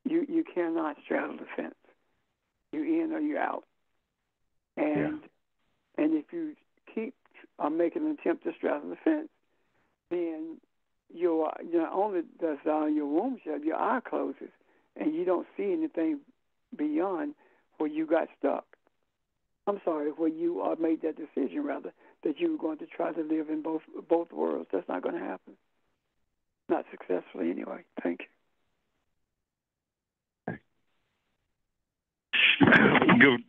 C: You cannot straddle the fence. You're in or you're out. And if you keep making an attempt to straddle the fence, then not only does your womb shut, your eye closes, and you don't see anything beyond where you got stuck. I'm sorry, where you made that decision, rather, that you were going to try to live in both worlds. That's not going to happen. Not successfully, anyway. Thank you.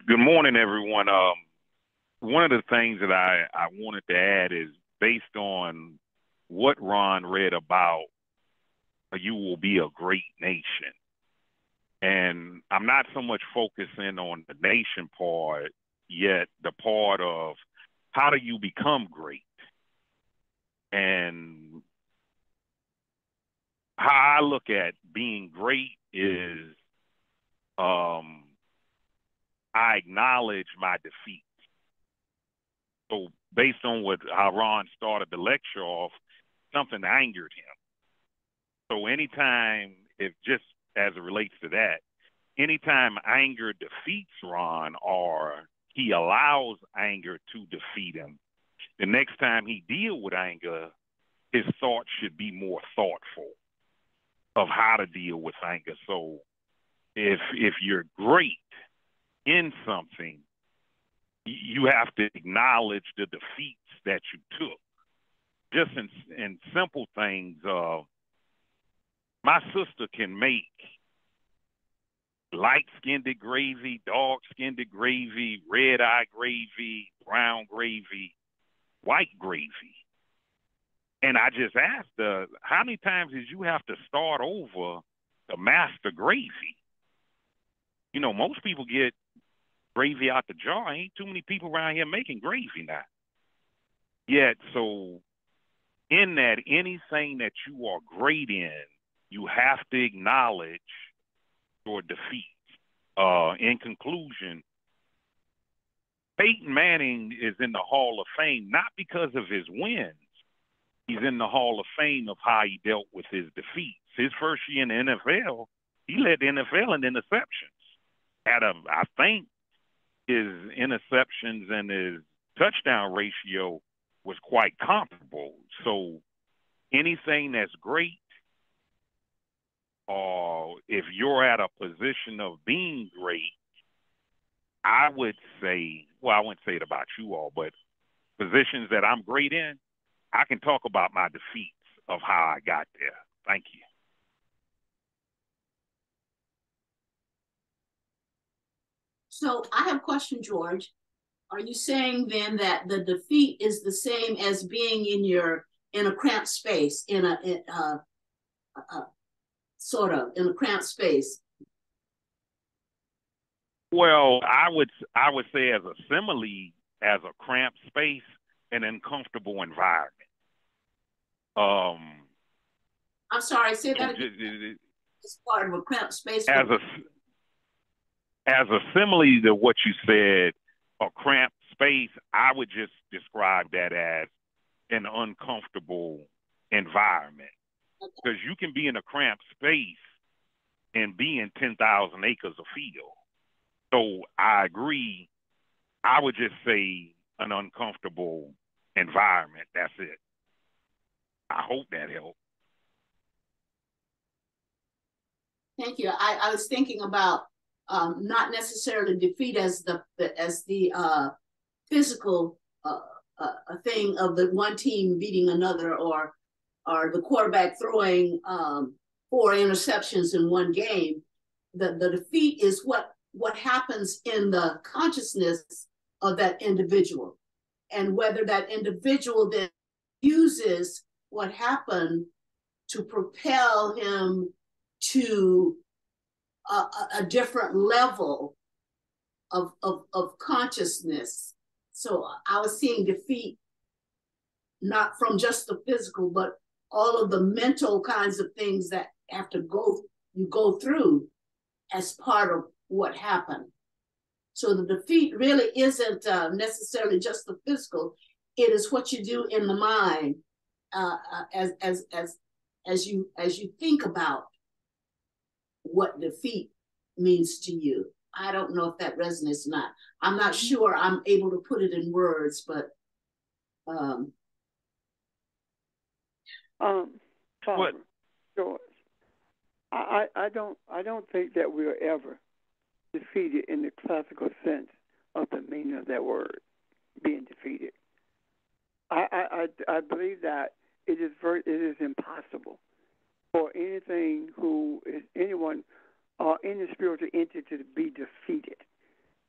E: Good morning, everyone. One of the things that I wanted to add is based on what Ron read about you will be a great nation. And I'm not so much focusing on the nation part, yet the part of how do you become great? And how I look at being great is I acknowledge my defeat. So based on how Ron started the lecture off, something angered him. So anytime, if just as it relates to that, anytime anger defeats Ron or he allows anger to defeat him, the next time he deal with anger, his thoughts should be more thoughtful of how to deal with anger. So if you're great in something, you have to acknowledge the defeats that you took. Just in simple things, my sister can make light-skinned gravy, dark-skinned gravy, red-eye gravy, brown gravy, white gravy. And I just asked her, how many times did you have to start over to master gravy? You know, most people get gravy out the jar. Ain't too many people around here making gravy now. Yet, so in that, anything that you are great in, you have to acknowledge your defeat. In conclusion, Peyton Manning is in the Hall of Fame not because of his wins. He's in the Hall of Fame of how he dealt with his defeats. His first year in the NFL, he led the NFL in interceptions. I think his interceptions and his touchdown ratio was quite comparable. So anything that's great, or if you're at a position of being great, I would say, well, I wouldn't say it about you all, but positions that I'm great in, I can talk about my defeats of how I got there. Thank you.
B: So I have a question, George. Are you saying then that the defeat is the same as being in a cramped space, in a sort of in a cramped space?
E: Well, I would say as a simile, as a cramped space, an uncomfortable environment.
B: I'm sorry, say that again. It's part of a cramped space.
E: As a simile to what you said, a cramped space, I would just describe that as an uncomfortable environment. Because you can be in a cramped space and be in 10,000 acres of field. So I agree. I would just say an uncomfortable environment. That's it. I hope that helped.
B: Thank you. I was thinking about not necessarily defeat as the physical thing of the one team beating another, or the quarterback throwing 4 interceptions in one game. The defeat is what happens in the consciousness of that individual, and whether that individual then uses what happened to propel him to a different level of consciousness. So I was seeing defeat not from just the physical, but all of the mental kinds of things that you go through as part of what happened. So the defeat really isn't necessarily just the physical. It is what you do in the mind as you think about what defeat means to you. I don't know if that resonates or not. I'm not sure I'm able to put it in words, but
C: George, I don't think that we're ever defeated in the classical sense of the meaning of that word, being defeated. I believe that it is impossible for anyone in the spiritual entity to be defeated.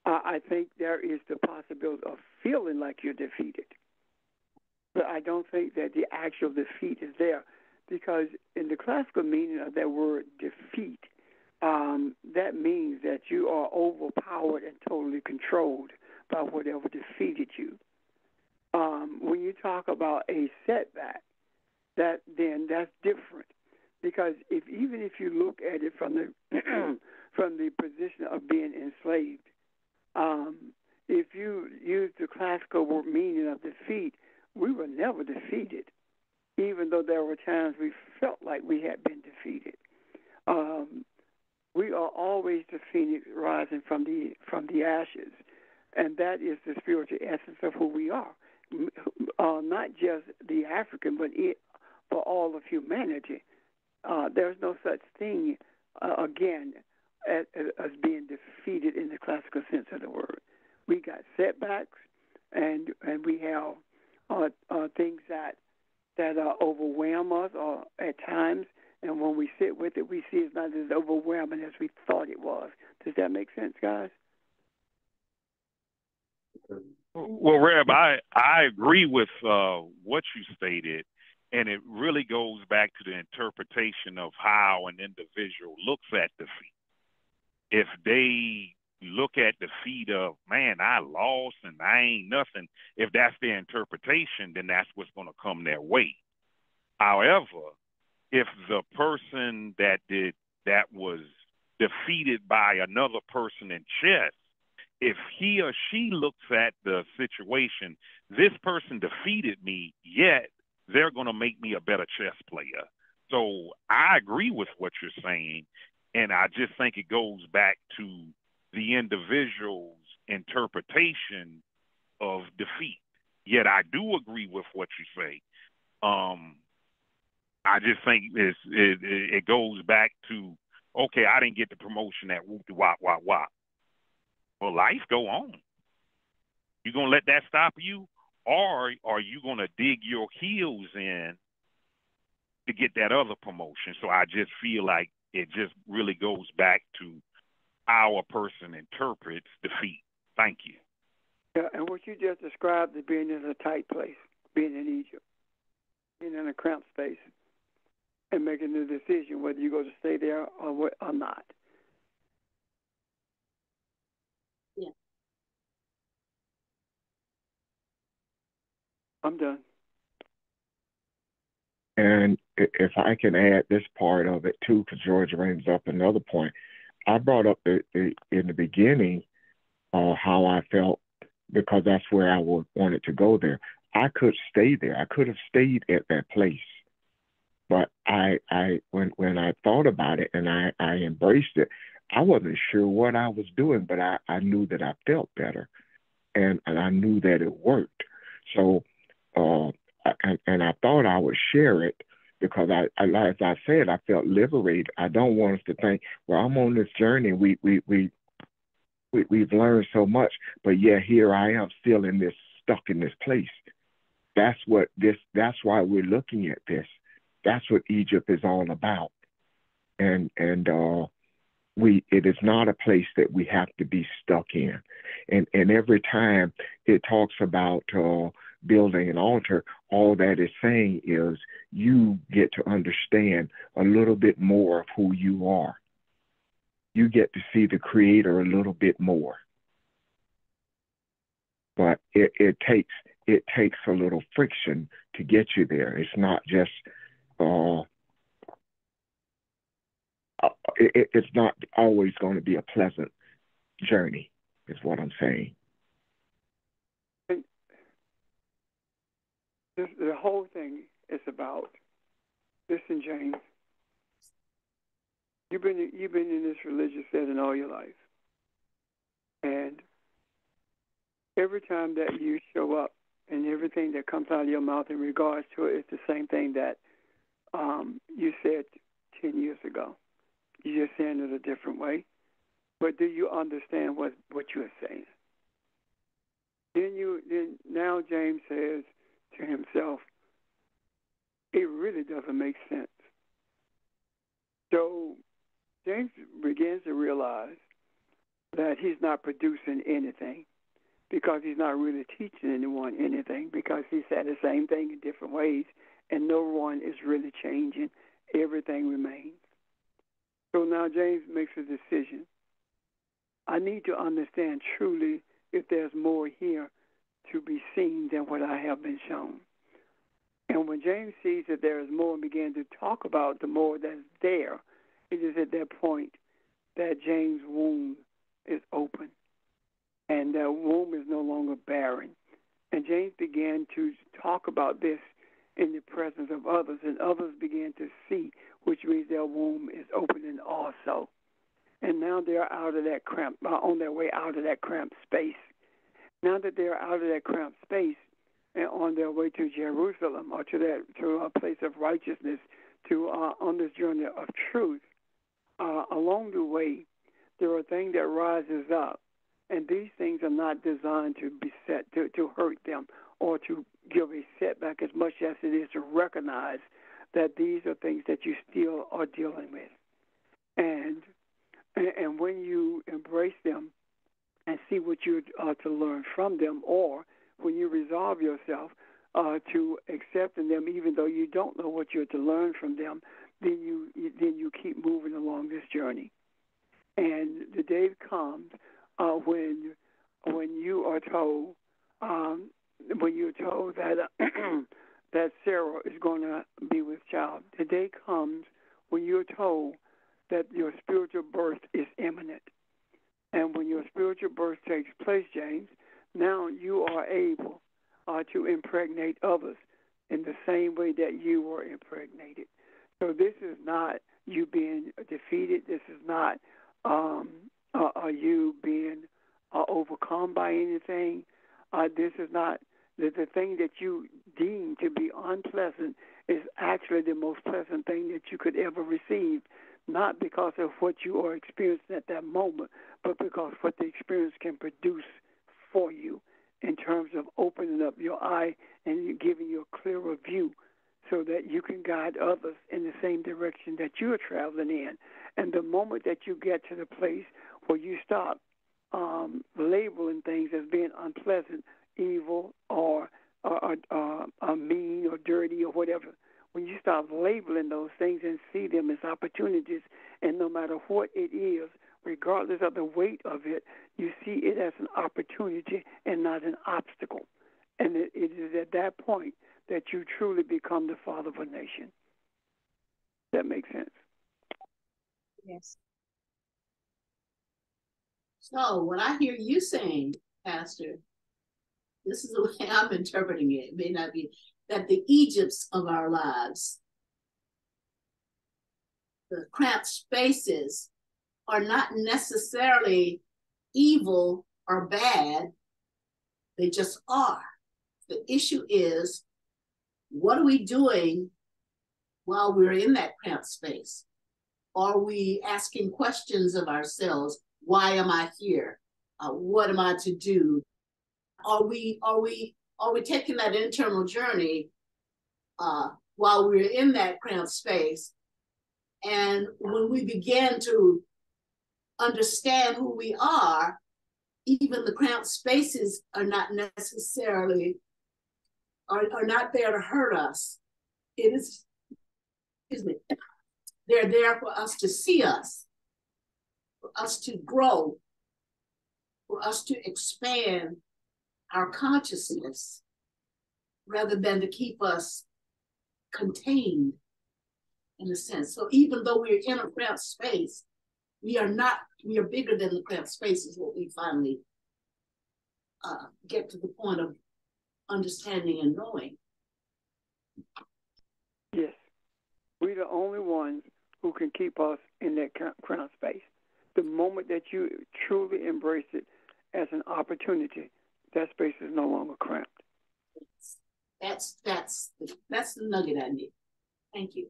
C: I think there is the possibility of feeling like you're defeated, but I don't think that the actual defeat is there, because in the classical meaning of that word defeat, that means that you are overpowered and totally controlled by whatever defeated you. When you talk about a setback, then that's different. Because even if you look at it from the from the position of being enslaved, if you use the classical word meaning of defeat, we were never defeated, even though there were times we felt like we had been defeated. We are always the phoenix rising from the ashes, and that is the spiritual essence of who we are. Not just the African, but for all of humanity. There's no such thing, again, as being defeated in the classical sense of the word. We got setbacks, and we have things that overwhelm us or at times, and when we sit with it, we see it's not as overwhelming as we thought it was. Does that make sense, guys?
E: Well, Reb, I agree with what you stated, and it really goes back to the interpretation of how an individual looks at defeat. If they look at defeat of, man, I lost and I ain't nothing, if that's their interpretation, then that's what's going to come their way. However, if the person that was defeated by another person in chess, if he or she looks at the situation, this person defeated me, yet they're going to make me a better chess player. So I agree with what you're saying, and I just think it goes back to the individual's interpretation of defeat. Yet I do agree with what you say. I just think it goes back to, okay, I didn't get the promotion at whoop-de-wop, wop, wop. Well, life go on. You going to let that stop you? Or are you going to dig your heels in to get that other promotion? So I just feel like it just really goes back to how a person interprets defeat. Thank you.
C: Yeah, and what you just described as being in a tight place, being in Egypt, being in a cramped space, and making the decision whether you go to stay there or not.
D: Yeah.
C: I'm done.
A: And if I can add this part of it too, because George brings up another point. I brought up in the beginning how I felt, because that's where I wanted to go there. I could stay there. I could have stayed at that place. But when I thought about it and I embraced it, I wasn't sure what I was doing, but I knew that I felt better, and I knew that it worked. So, and I thought I would share it because as I said, I felt liberated. I don't want us to think, well, I'm on this journey. We've learned so much, but yeah, here I am still stuck in this place. That's why we're looking at this. That's what Egypt is all about. And it is not a place that we have to be stuck in. And every time it talks about building an altar, all that is saying is you get to understand a little bit more of who you are. You get to see the Creator a little bit more. But it takes a little friction to get you there. It's not just it's not always going to be a pleasant journey, is what I'm saying.
C: The whole thing is about, listen, James, you've been in this religious setting all your life. And every time that you show up and everything that comes out of your mouth in regards to it is the same thing that you said 10 years ago. You're just saying it a different way. But do you understand what you're saying? Then now James says to himself, it really doesn't make sense. So James begins to realize that he's not producing anything, because he's not really teaching anyone anything, because he said the same thing in different ways, and no one is really changing. Everything remains. So now James makes a decision. I need to understand truly if there's more here to be seen than what I have been shown. And when James sees that there is more and began to talk about the more that's there, it is at that point that James' womb is open. And the womb is no longer barren. And James began to talk about this in the presence of others, and others began to see, which means their womb is opening also. And now they're out of that on their way out of that cramped space. Now that they're out of that cramped space and on their way to Jerusalem or to a place of righteousness, on this journey of truth, along the way, there are things that rises up. And these things are not designed to be set to hurt them or to give a setback as much as it is to recognize that these are things that you still are dealing with. And when you embrace them and see what you are to learn from them, or when you resolve yourself to accepting them even though you don't know what you're to learn from them, then you keep moving along this journey. And the day comes when you are told that that Sarah is going to be with child. The day comes when you're told that your spiritual birth is imminent. And when your spiritual birth takes place, James, now you are able to impregnate others in the same way that you were impregnated. So this is not you being defeated. This is not you being overcome by anything. This is not the thing that you deem to be unpleasant is actually the most pleasant thing that you could ever receive, not because of what you are experiencing at that moment, but because what the experience can produce for you in terms of opening up your eye and giving you a clearer view so that you can guide others in the same direction that you are traveling in. And the moment that you get to the place where you stop labeling things as being unpleasant, evil, or mean or dirty or whatever, when you stop labeling those things and see them as opportunities, and no matter what it is, regardless of the weight of it, you see it as an opportunity and not an obstacle. And it is at that point that you truly become the father of a nation. That makes sense?
D: Yes.
B: So what I hear you saying, Pastor, this is the way I'm interpreting it. It may not be that the Egypts of our lives, the cramped spaces, are not necessarily evil or bad. They just are. The issue is, what are we doing while we're in that cramped space? Are we asking questions of ourselves? Why am I here? What am I to do? Are we taking that internal journey while we're in that cramped space? And when we begin to understand who we are, even the cramped spaces are not necessarily are not there to hurt us. It is, they're there for us to see us, for us to grow, for us to expand our consciousness, rather than to keep us contained in a sense. So even though we're in a cramped space, we are bigger than the cramped space is what we finally get to the point of understanding and knowing.
C: Yes. We're the only ones who can keep us in that cramped space. The moment that you truly embrace it as an opportunity, that space is no longer cramped.
B: That's the nugget I need. Thank you.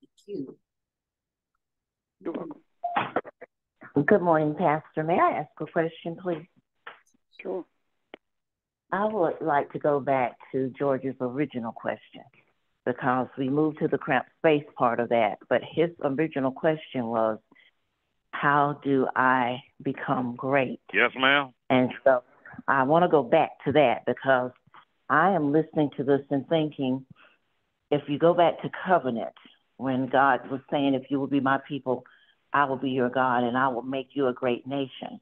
B: Thank you.
C: You're welcome.
F: Good morning, Pastor. May I ask a question, please?
C: Sure.
F: I would like to go back to George's original question, because we moved to the cramped space part of that, but his original question was, how do I become great?
E: Yes, ma'am.
F: And so I want to go back to that, because I am listening to this and thinking, if you go back to covenant, when God was saying, if you will be my people, I will be your God, and I will make you a great nation.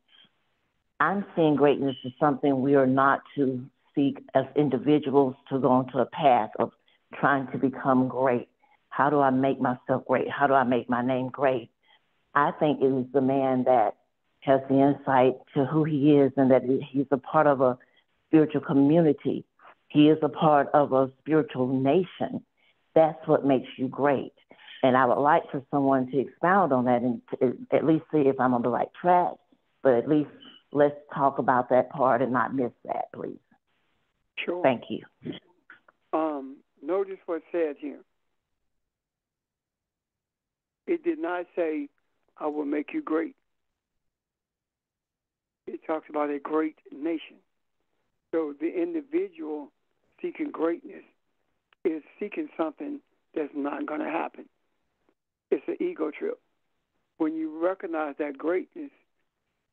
F: I'm seeing greatness as something we are not to seek as individuals to go into a path of trying to become great. How do I make myself great? How do I make my name great? I think it is the man that has the insight to who he is and that he's a part of a spiritual community. He is a part of a spiritual nation. That's what makes you great. And I would like for someone to expound on that and to at least see if I'm on the right track, but at least let's talk about that part and not miss that, please.
C: Sure.
F: Thank you.
C: Notice what's said here. It did not say, I will make you great. It talks about a great nation. So the individual seeking greatness is seeking something that's not going to happen. It's an ego trip. When you recognize that greatness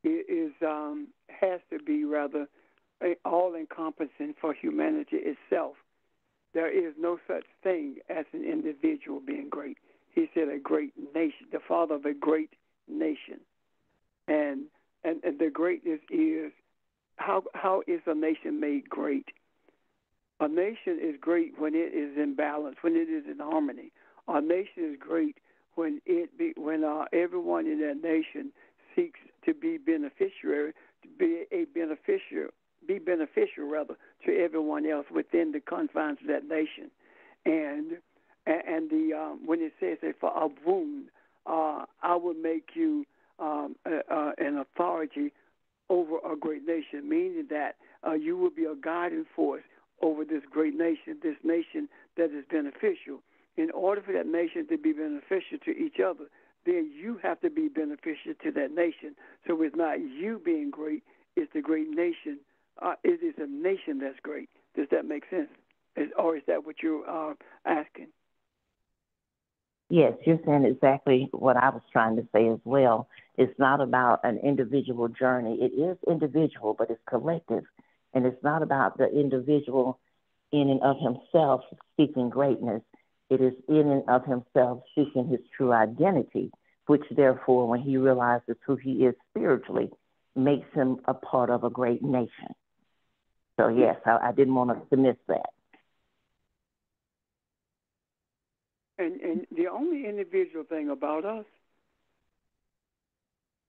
C: has to be rather all-encompassing for humanity itself. There is no such thing as an individual being great. He said a great nation, the father of a great nation. And the greatness is, how is a nation made great? A nation is great when it is in balance, when it is in harmony. A nation is great when everyone in that nation seeks to be beneficial rather to everyone else within the confines of that nation. And when it says that for a wound, I will make you an authority over a great nation, meaning that you will be a guiding force over this great nation, this nation that is beneficial. In order for that nation to be beneficial to each other, then you have to be beneficial to that nation. So it's not you being great, it's the great nation. It is a nation that's great. Does that make sense? Or is that what you're asking?
F: Yes, you're saying exactly what I was trying to say as well. It's not about an individual journey. It is individual, but it's collective. And it's not about the individual in and of himself seeking greatness. It is in and of himself seeking his true identity, which therefore, when he realizes who he is spiritually, makes him a part of a great nation. So yes, I didn't want us to miss that.
C: And the only individual thing about us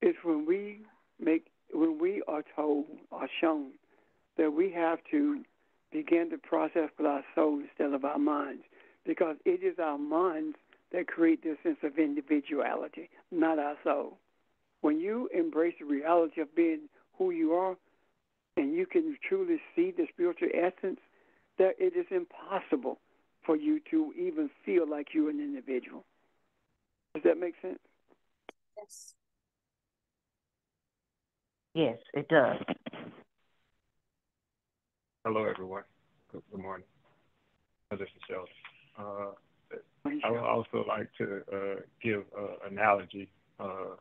C: is when we are told or shown that we have to begin to process with our soul instead of our minds, because it is our minds that create this sense of individuality, not our soul. When you embrace the reality of being who you are, and you can truly see the spiritual essence, that it is impossible for you to even feel like you're an individual. Does that make sense?
D: Yes.
F: Yes, it does.
G: Hello, everyone. Good morning. This is Sheldon. I would also like to give an analogy of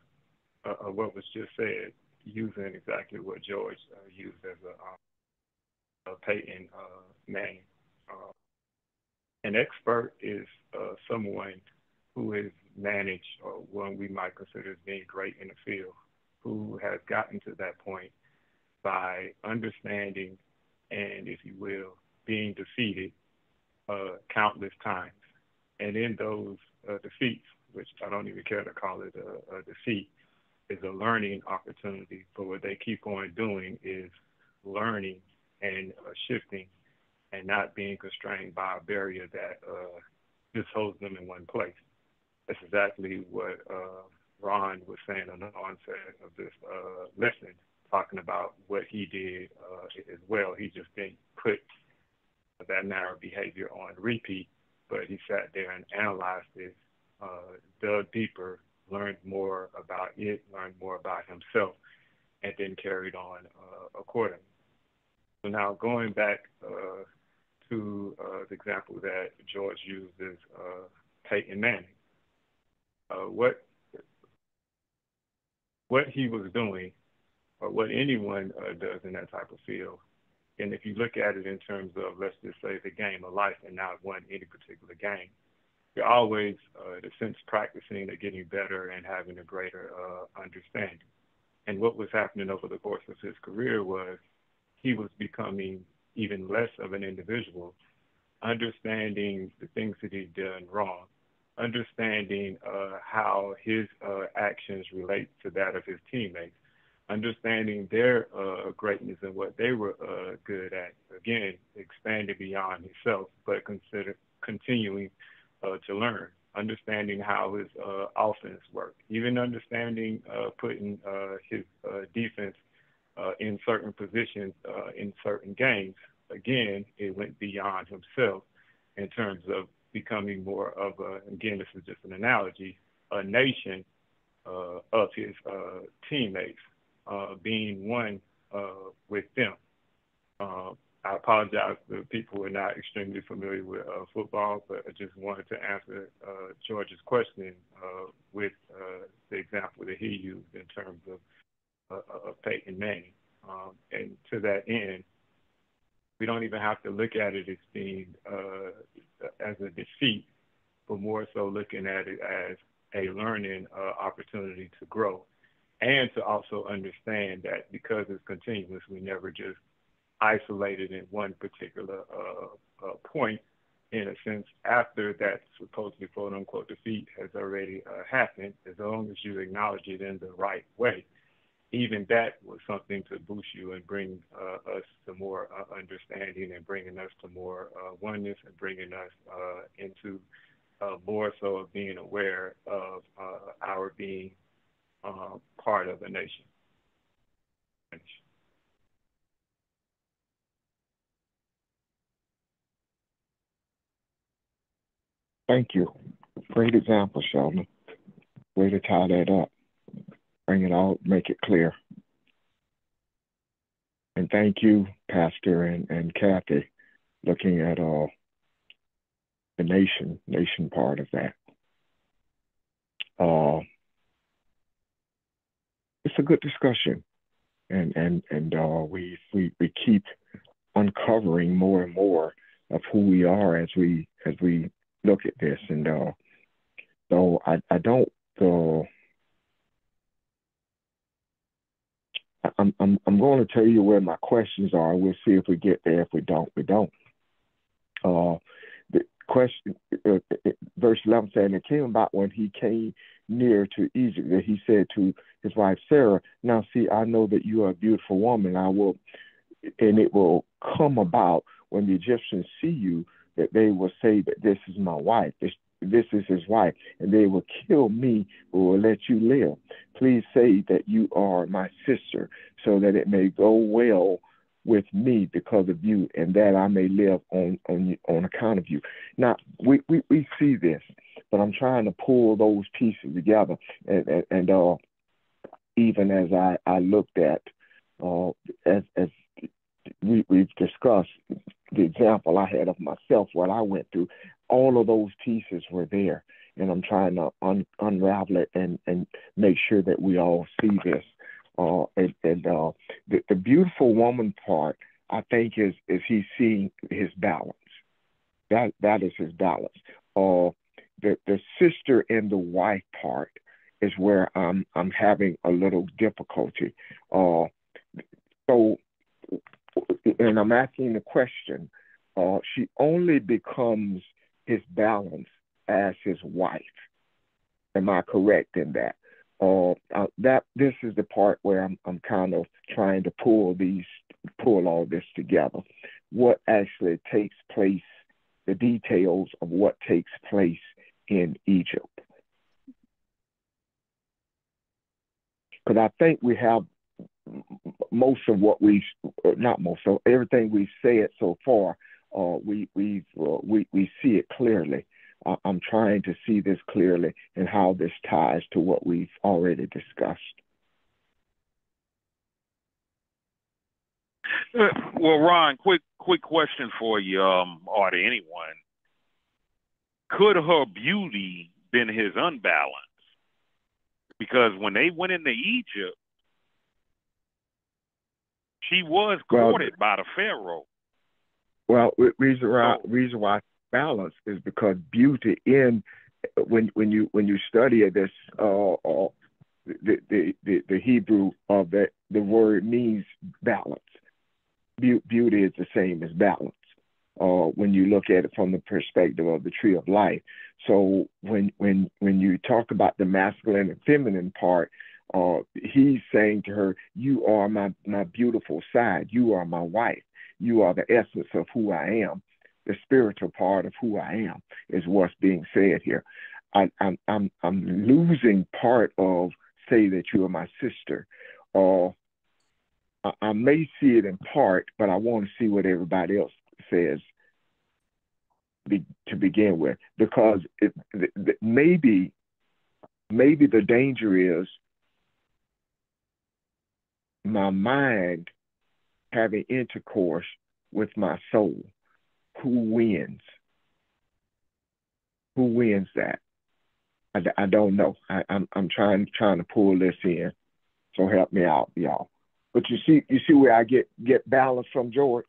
G: what was just said, using exactly what George used as a Peyton Manning. An expert is someone who has managed one we might consider as being great in the field, who has gotten to that point by understanding and, if you will, being defeated countless times. And in those defeats, which I don't even care to call it a defeat, is a learning opportunity. But what they keep on doing is learning and shifting and not being constrained by a barrier that just holds them in one place. That's exactly what Ron was saying on the onset of this lesson, talking about what he did as well. He just didn't put that narrow behavior on repeat, but he sat there and analyzed it, dug deeper, learned more about it, learned more about himself, and then carried on accordingly. So now going back to the example that George used is Peyton Manning. What he was doing, or what anyone does in that type of field, and if you look at it in terms of, let's just say, the game of life and not any particular game, you're always, in a sense, practicing and getting better and having a greater understanding. And what was happening over the course of his career was he was becoming even less of an individual understanding the things that he's done wrong, understanding how his actions relate to that of his teammates, understanding their greatness and what they were good at. Again, expanding beyond himself, but continuing to learn, understanding how his offense worked, even understanding putting his defense in certain positions in certain games. Again, it went beyond himself in terms of becoming more of again, this is just an analogy, a nation of his teammates, being one with them. I apologize to people who are not extremely familiar with football, but I just wanted to answer George's question with the example that he used in terms of Peyton Manning. And to that end, we don't even have to look at it as being as a defeat, but more so looking at it as a learning opportunity to grow, and to also understand that because it's continuous, we never just isolated in one particular point. In a sense, after that supposedly quote unquote defeat has already happened, as long as you acknowledge it in the right way, even that was something to boost you and bring us to more understanding, and bringing us to more oneness, and bringing us into more so of being aware of our being part of the nation.
A: Thank you. Great example, Sheldon. Way to tie that up. Bring it all, make it clear. And thank you, Pastor and Kathy, looking at the nation part of that. It's a good discussion, and we keep uncovering more and more of who we are as we look at this, and so I don't. I'm going to tell you where my questions are. We'll see if we get there. If we don't, we don't. The question, verse 11 saying, it came about when he came near to Egypt that he said to his wife Sarah, "Now see, I know that you are a beautiful woman. And it will come about when the Egyptians see you that they will say that this is my wife. This is his wife, and they will kill me, but will let you live. Please say that you are my sister, so that it may go well with me because of you, and that I may live on account of you." Now, we see this, but I'm trying to pull those pieces together, and even as I looked at, as we've discussed, the example I had of myself, what I went through, all of those pieces were there, and I'm trying to unravel it and make sure that we all see this. The beautiful woman part, I think, is he seeing his balance. That is his balance. The sister and the wife part is where I'm having a little difficulty. So, and I'm asking the question, she only becomes his balance as his wife. Am I correct in that? This is the part where I'm kind of trying to pull all this together. What actually takes place, the details of what takes place in Egypt. Because I think we have most of what everything we've said so far, we see it clearly. I'm trying to see this clearly and how this ties to what we've already discussed.
E: Well, Ron, quick question for you, or to anyone. Could her beauty been his unbalance? Because when they went into Egypt, she was courted by the Pharaoh.
A: Well, reason why balance is because beauty when you study this, the Hebrew of the word means balance. Beauty is the same as balance. when you look at it from the perspective of the tree of life. So when you talk about the masculine and feminine part, he's saying to her, "You are my beautiful side. You are my wife. You are the essence of who I am. The spiritual part of who I am is what's being said here. I'm losing part of say that you are my sister, or I may see it in part, but I want to see what everybody else says to begin with, because maybe the danger is my mind having intercourse with my soul. Who wins? Who wins that? I don't know. I'm trying to pull this in. So help me out, y'all. But you see where I get balance from, George?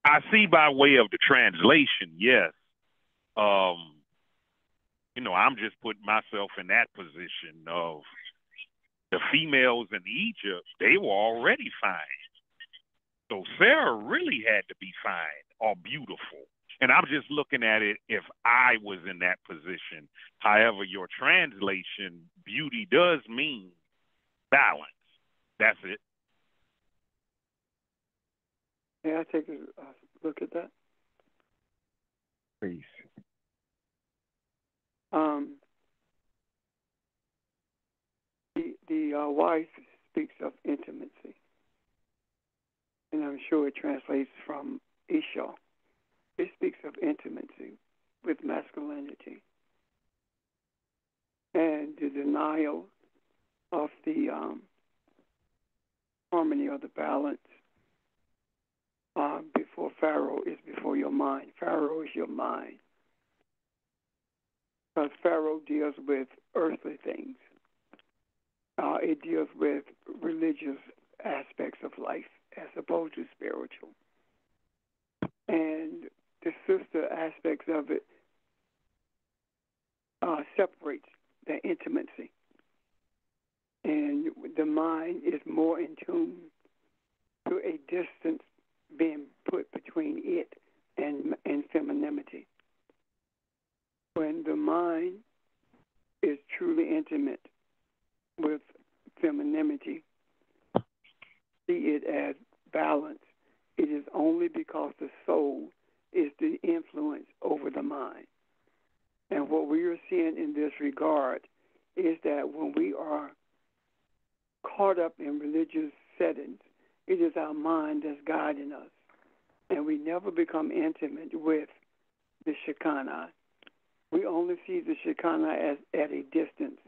E: I see by way of the translation, yes. I'm just putting myself in that position of the females in Egypt, they were already fine. So Sarah really had to be fine or beautiful. And I'm just looking at it if I was in that position. However, your translation, beauty does mean balance. That's it.
C: May I take a look at that?
A: Please.
C: The wife speaks of intimacy, and I'm sure it translates from Isha. It speaks of intimacy with masculinity and the denial of the harmony or the balance before Pharaoh is before your mind. Pharaoh is your mind. Because Pharaoh deals with earthly things. It deals with religious aspects of life as opposed to spiritual. And the sister aspects of it separates the intimacy. And the mind is more in tune to a distance being put between it and femininity. When the mind is truly intimate with femininity, see it as balance. It is only because the soul is the influence over the mind. And what we are seeing in this regard is that when we are caught up in religious settings, it is our mind that's guiding us. And we never become intimate with the Shekinah. We only see the Shekinah as at a distance,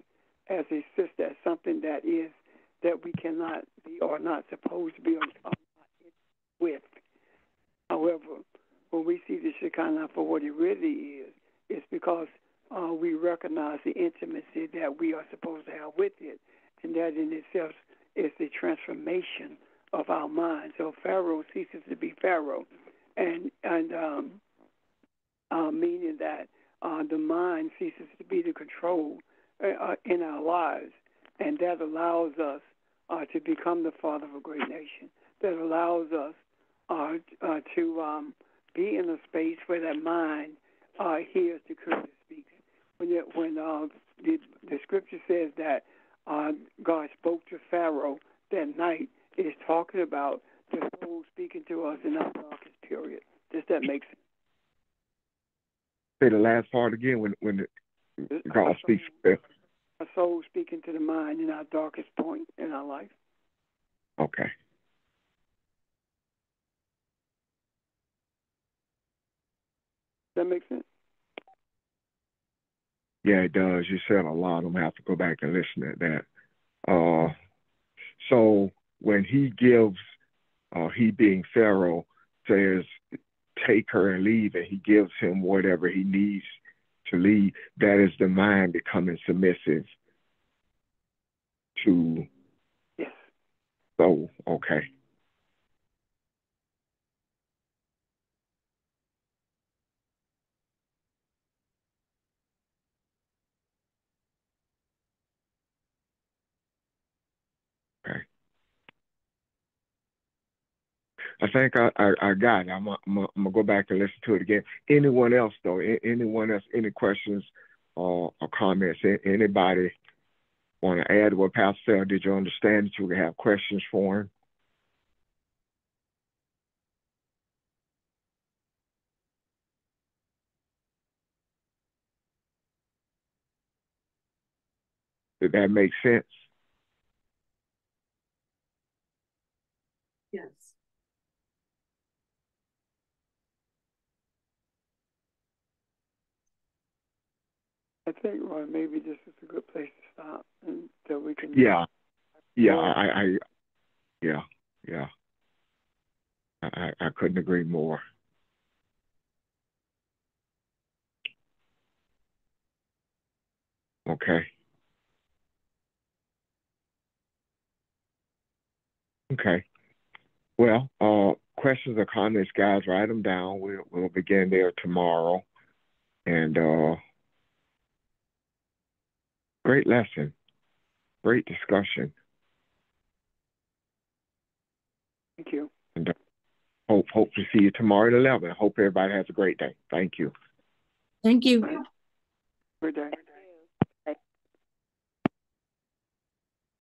C: as a sister, as something that we cannot be or not supposed to be or not with. However, when we see the Shekinah for what it really is, it's because we recognize the intimacy that we are supposed to have with it, and that in itself is the transformation of our mind. So Pharaoh ceases to be Pharaoh, and meaning that the mind ceases to be the control in our lives, and that allows us to become the father of a great nation. That allows us to be in a space where that mind hears the creator speaks. When the scripture says that God spoke to Pharaoh that night, it is talking about the soul speaking to us in our darkest period. Does that make sense?
A: Say the last part again. When God speaks.
C: A soul speaking to the mind in our darkest point in our life.
A: Okay.
C: Does that make sense?
A: Yeah, it does. You said a lot. I'm going to have to go back and listen to that. So when he gives, he being Pharaoh, says, take her and leave, and he gives him whatever he needs to leave, that is the mind becoming submissive to.
C: Yes.
A: So, okay. Okay. I think I got it. I'm gonna go back and listen to it again. Anyone else though? Anyone else? Any questions or comments? Anybody want to add what Pastor said? Did you understand that you would have questions for him? Did that make sense?
D: Yes.
C: I think, Ron, maybe this is a good place to stop, and that we can.
A: Yeah. I couldn't agree more. Okay. Okay. Well, questions or comments, guys, write them down. We'll begin there tomorrow. And great lesson. Great discussion.
C: Thank you.
A: And hope to see you tomorrow at 11. Hope everybody has a great day. Thank you.
D: Thank you.
C: Good day.